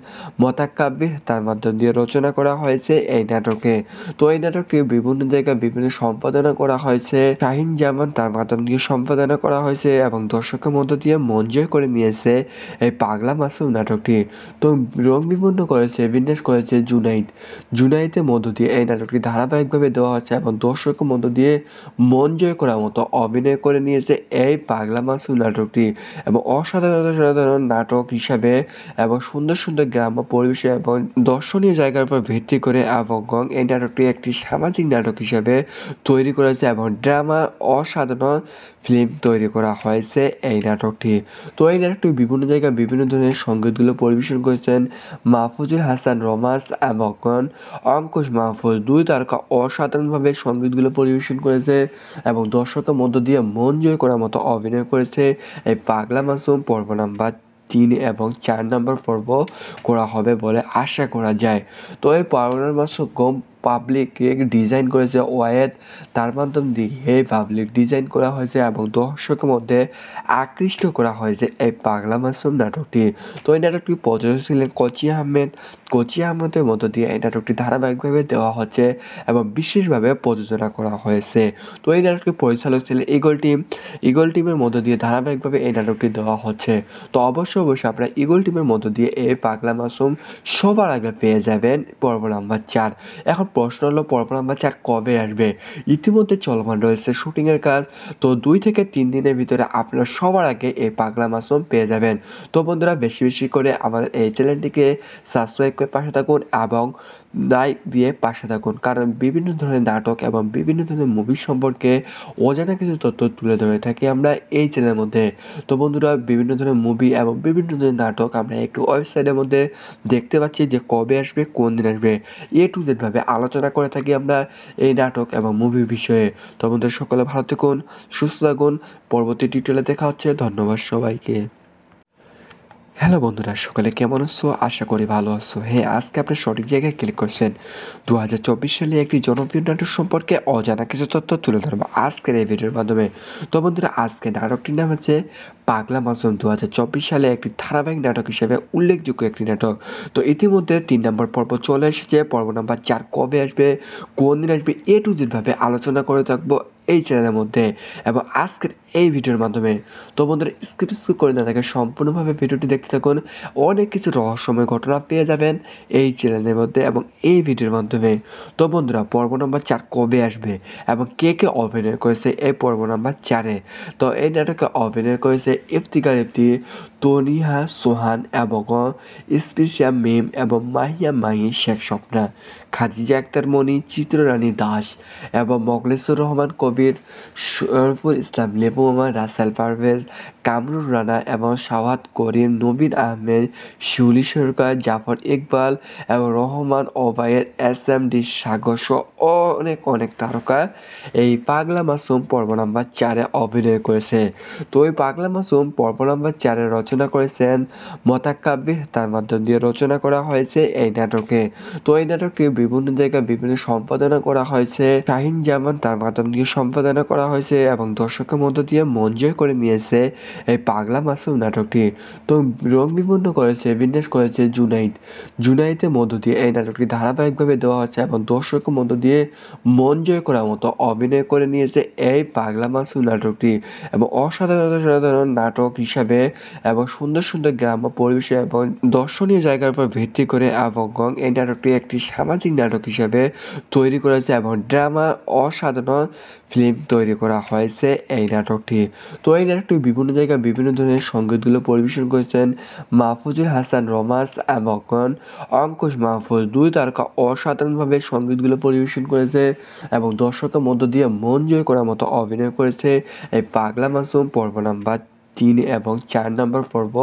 মোতাকাব্বির। তার মাধ্যম দিয়ে রচনা করা হয়েছে এই নাটকে। তো এই নাটকটি বিভিন্ন জায়গায় বিভিন্ন সম্পাদনা করা হয়েছে। শাহিন জামান তার মাধ্যম দিয়ে সম্পাদনা করা হয়েছে এবং দর্শকের মধ্য দিয়ে মন জয় করে নিয়েছে এই পাগলা মাসুম নাটকটি। তো রং বিপন্ন করেছে, বিন্যাস করেছে জুনাইদের মধ্য দিয়ে এই নাটকটি ধারাবাহিকভাবে দেওয়া হচ্ছে এবং দর্শকের মধ্য দিয়ে মন জয় করার মতো অভিনয় করে নিয়েছে এই পাগলা মাসুম নাটকটি এবং অসাধারণ নাটক হিসাবে এবং সুন্দর সুন্দর গ্রাম্য পরিবেশে এবং দর্শনীয় জায়গার উপর ভিত্তি করে এবং এই নাটকটি একটি সামাজিক নাটক হিসাবে তৈরি করেছে এবং ড্রামা অসাধারণ ফিল্ম তৈরি করা হয়েছে এই নাটকটি। তো এই নাটকটি বিভিন্ন জায়গায় বিভিন্ন ধরনের সঙ্গীতগুলো পরিবেশন করেছেন মাহফুজুল হাসান রোমাস এবং অঙ্কুশ মাহফুজ, 2 তারকা অসাধারণভাবে সঙ্গীতগুলো পরিবেশন করেছে এবং দর্শকের মধ্য দিয়ে মন জয় করার মতো অভিনয় করেছে এই পাগলা মাসুম পর্ব নাম্বার 3 এবং 4 নম্বর পর্ব করা হবে বলে আশা করা যায়। তো এই পাগলা মাসুম পাবলিক ডিজাইন করেছে ওয়াহেদ। তার মাধ্যম দিয়ে এই পাবলিক ডিজাইন করা হয়েছে এবং দর্শকের মধ্যে আকৃষ্ট করা হয়েছে এই পাগলা মাসুম নাটকটি। তো এই নাটকটি প্রযোজক ছিলেন কোচি আহমেদের মধ্য দিয়ে এই নাটকটি ধারাবাহিকভাবে দেওয়া হচ্ছে এবং বিশেষভাবে প্রযোজনা করা হয়েছে। তো এই নাটকটির পরিচালক ছিলেন ইগল টিমের মধ্য দিয়ে ধারাবাহিকভাবে এই নাটকটি দেওয়া হচ্ছে। তো অবশ্যই আপনারা ইগল টিমের মধ্য দিয়ে এই পাগলা মাসুম সবার আগে পেয়ে যাবেন পর্ব নাম্বার 4। এখন প্রশ্ন হলো পর্ব নাম্বার 4 কবে আসবে? ইতিমধ্যে চলমান রয়েছে শুটিংয়ের কাজ। তো 2 থেকে 3 দিনের ভিতরে আপনারা সবার আগে এই পাগলা মাসুম পেয়ে যাবেন। তো বন্ধুরা বেশি বেশি করে আমাদের এই চ্যানেলটিকে সাবস্ক্রাইব করে পাশে থাকুন এবং লাইক দিয়ে পাশে থাকুন। কারণ বিভিন্ন ধরনের নাটক এবং বিভিন্ন ধরনের মুভি সম্পর্কে অজানা কিছু তথ্য তুলে ধরে থাকি আমরা এই চ্যানেলের মধ্যে। তো বন্ধুরা বিভিন্ন ধরনের মুভি এবং বিভিন্ন ধরনের নাটক আমরা একটু ওয়েবসাইটের মধ্যে দেখতে পাচ্ছি যে কবে আসবে, কোন দিন আসবে। A to Z ভাবে আলোচনা করে থাকি আমরা এই নাটক এবং মুভির বিষয়ে। তো বন্ধুরা সকলে ভালো থাকুন, সুস্থ থাকুন। পরবর্তী টিউটোরিয়ালে দেখা হচ্ছে। ধন্যবাদ সবাইকে। হ্যালো বন্ধুরা, সকালে কেমন আছো? আশা করি ভালো আছো। হ্যাঁ, আজকে আপনি সঠিক জায়গায় ক্লিক করছেন। 2024 সালে একটি জনপ্রিয় নাটক সম্পর্কে অজানা কিছু তথ্য তুলে ধরবো আজকের এই ভিডিওর মাধ্যমে। তো বন্ধুরা আজকে নাটকটির নাম হচ্ছে পাগলা মাসুম। 2024 সালে একটি ধারাবাহিক নাটক হিসেবে উল্লেখযোগ্য একটি নাটক। তো ইতিমধ্যে 3 নম্বর পর্ব চলে এসেছে। পর্ব নাম্বার 4 কবে আসবে, কোন দিন আসবে, A to Z ভাবে আলোচনা করে থাকবো এই চ্যানেলের মধ্যে এবং আজকের এই ভিডিওর মাধ্যমে। তো বন্ধুরা স্কিপ করে না দেখে সম্পূর্ণভাবে ভিডিওটি দেখতে থাকুন, অনেক কিছু রহস্যময় ঘটনা পেয়ে যাবেন এই চ্যানেলের মধ্যে এবং এই ভিডিওর মাধ্যমে। তো বন্ধুরা পর্ব নম্বর 4 কবে আসবে এবং কে কে অভিনয় করেছে এই পর্ব নম্বর 4-এ? তো এই নাটকে অভিনয় করেছে ইফতিকার ইফতি, তনিহা সোহান এবং স্পেশিয়া মেম এবং মাহিয়া মাহি, শেখ স্বপ্না, খাদিজা আক্তার মনি, চিত্ররানী দাস এবং মোখলেছুর রহমান কবির, শরফুল ইসলাম লেবু মামা, রাসেল পারভেজ, কামরুল রানা এবং শাহাদ করিম, নবীন আহমেদ, শিউলি সরকার, জাফর ইকবাল এবং রহমান ওবায়ের, SMD সাগর সহ অনেক অনেক তারকা এই পাগলা মাসুম পর্ব নাম্বার 4-এ অভিনয় করেছে। তো এই পাগলা মাসুম পর্ব নাম্বার 4-এ রচনা করেছেন মোতাকাব্বির, তার মাধ্যম দিয়ে রচনা করা হয়েছে এই নাটকে। তো এই নাটকটি বিভিন্ন জায়গায় বিভিন্ন সম্পাদনা করা হয়েছে, শাহিন জামান তার মাধ্যম দিয়ে সম্পাদনা করা হয়েছে এবং দর্শকের মধ্য দিয়ে মন জয় করে নিয়েছে এই পাগলা মাসুম নাটকটি। তো রং বিপন্ন করেছে, বিন্যাস করেছে জুনাইদের মধ্য দিয়ে এই নাটকটি ধারাবাহিকভাবে দেওয়া হচ্ছে এবং দর্শকের মধ্য দিয়ে মন জয় করার মতো অভিনয় করে নিয়েছে এই পাগলা মাসুম নাটকটি এবং অসাধারণ নাটক হিসাবে এবং সুন্দর সুন্দর গ্রাম্য পরিবেশে এবং দর্শনীয় জায়গার উপর ভিত্তি করে এবং এই নাটকটি একটি সামাজিক নাটক হিসাবে তৈরি করেছে এবং ড্রামা অসাধারণ ফিল্ম তৈরি করা হয়েছে এই নাটকটি। তো এই নাটকটি বিভিন্ন জায়গায় বিভিন্ন ধরনের সঙ্গীতগুলো পরিবেশন করেছেন মাহফুজুল হাসান রোমাস এবং অঙ্কুশ মাহফুজ, দুই তারকা অসাধারণভাবে সঙ্গীতগুলো পরিবেশন করেছে এবং দর্শকের মধ্য দিয়ে মন জয় করার মতো অভিনয় করেছে এই পাগলা মাসুম পর্ব নাম্বার 3 এবং 4 নম্বর পর্ব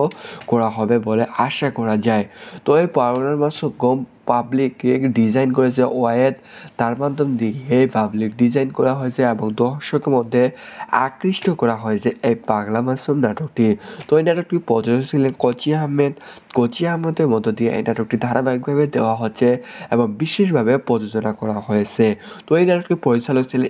করা হবে বলে আশা করা যায়। তো এই পাগলা মাসুম পাবলিক ডিজাইন করেছে ওয়াহেদ, তার মাধ্যম দিয়ে এই পাবলিক ডিজাইন করা হয়েছে এবং দর্শকের মধ্যে আকৃষ্ট করা হয়েছে এই পাগলা মাসুম নাটকটি। তো এই নাটকটি প্রযোজক ছিলেন কোচি আহমেদের মধ্য দিয়ে এই নাটকটি ধারাবাহিকভাবে দেওয়া হচ্ছে এবং বিশেষভাবে প্রযোজনা করা হয়েছে। তো এই নাটকটি পরিচালক ছিলেন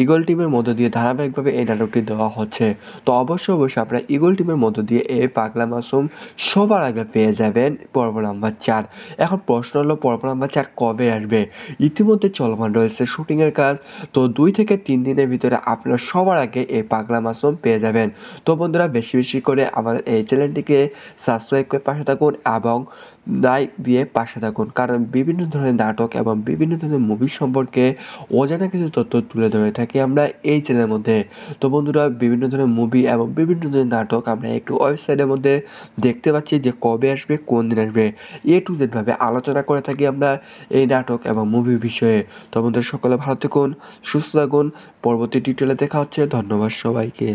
ইগল টিমের মধ্য দিয়ে ধারাবাহিকভাবে এই নাটকটি দেওয়া হচ্ছে। তো অবশ্যই আপনারা ইগল টিমের মধ্য দিয়ে এই পাগলা মাসুম সবার আগে পেয়ে যাবেন পর্ব নাম্বার 4। এখন প্রশ্ন হলো পর্ব নাম্বার 4 কবে আসবে? ইতিমধ্যে চলমান রয়েছে শুটিংয়ের কাজ। তো 2 থেকে 3 দিনের ভিতরে আপনারা সবার আগে এই পাগলা মাসুম পেয়ে যাবেন। তো বন্ধুরা বেশি বেশি করে আমাদের এই চ্যানেলটিকে সাবস্ক্রাইব করে পাশে থাকুন এবং লাইক দিয়ে পাশে থাকুন, কারণ বিভিন্ন ধরনের নাটক এবং বিভিন্ন ধরনের মুভি সম্পর্কে অজানা কিছু তথ্য তুলে ধরে থাকি আমরা এই চ্যানেলের মধ্যে। তো বন্ধুরা বিভিন্ন ধরনের মুভি এবং বিভিন্ন ধরনের নাটক আমরা একটু ওয়েবসাইটের মধ্যে দেখতে পাচ্ছি যে কবে আসবে, কোন দিন আসবে, A to Z ভাবে আলোচনা করে থাকি আমরা এই নাটক এবং মুভির বিষয়ে। তো বন্ধুরা সকলে ভালো থাকুন, সুস্থ থাকুন, পরবর্তী টিউটোরিয়ালে দেখা হচ্ছে। ধন্যবাদ সবাইকে।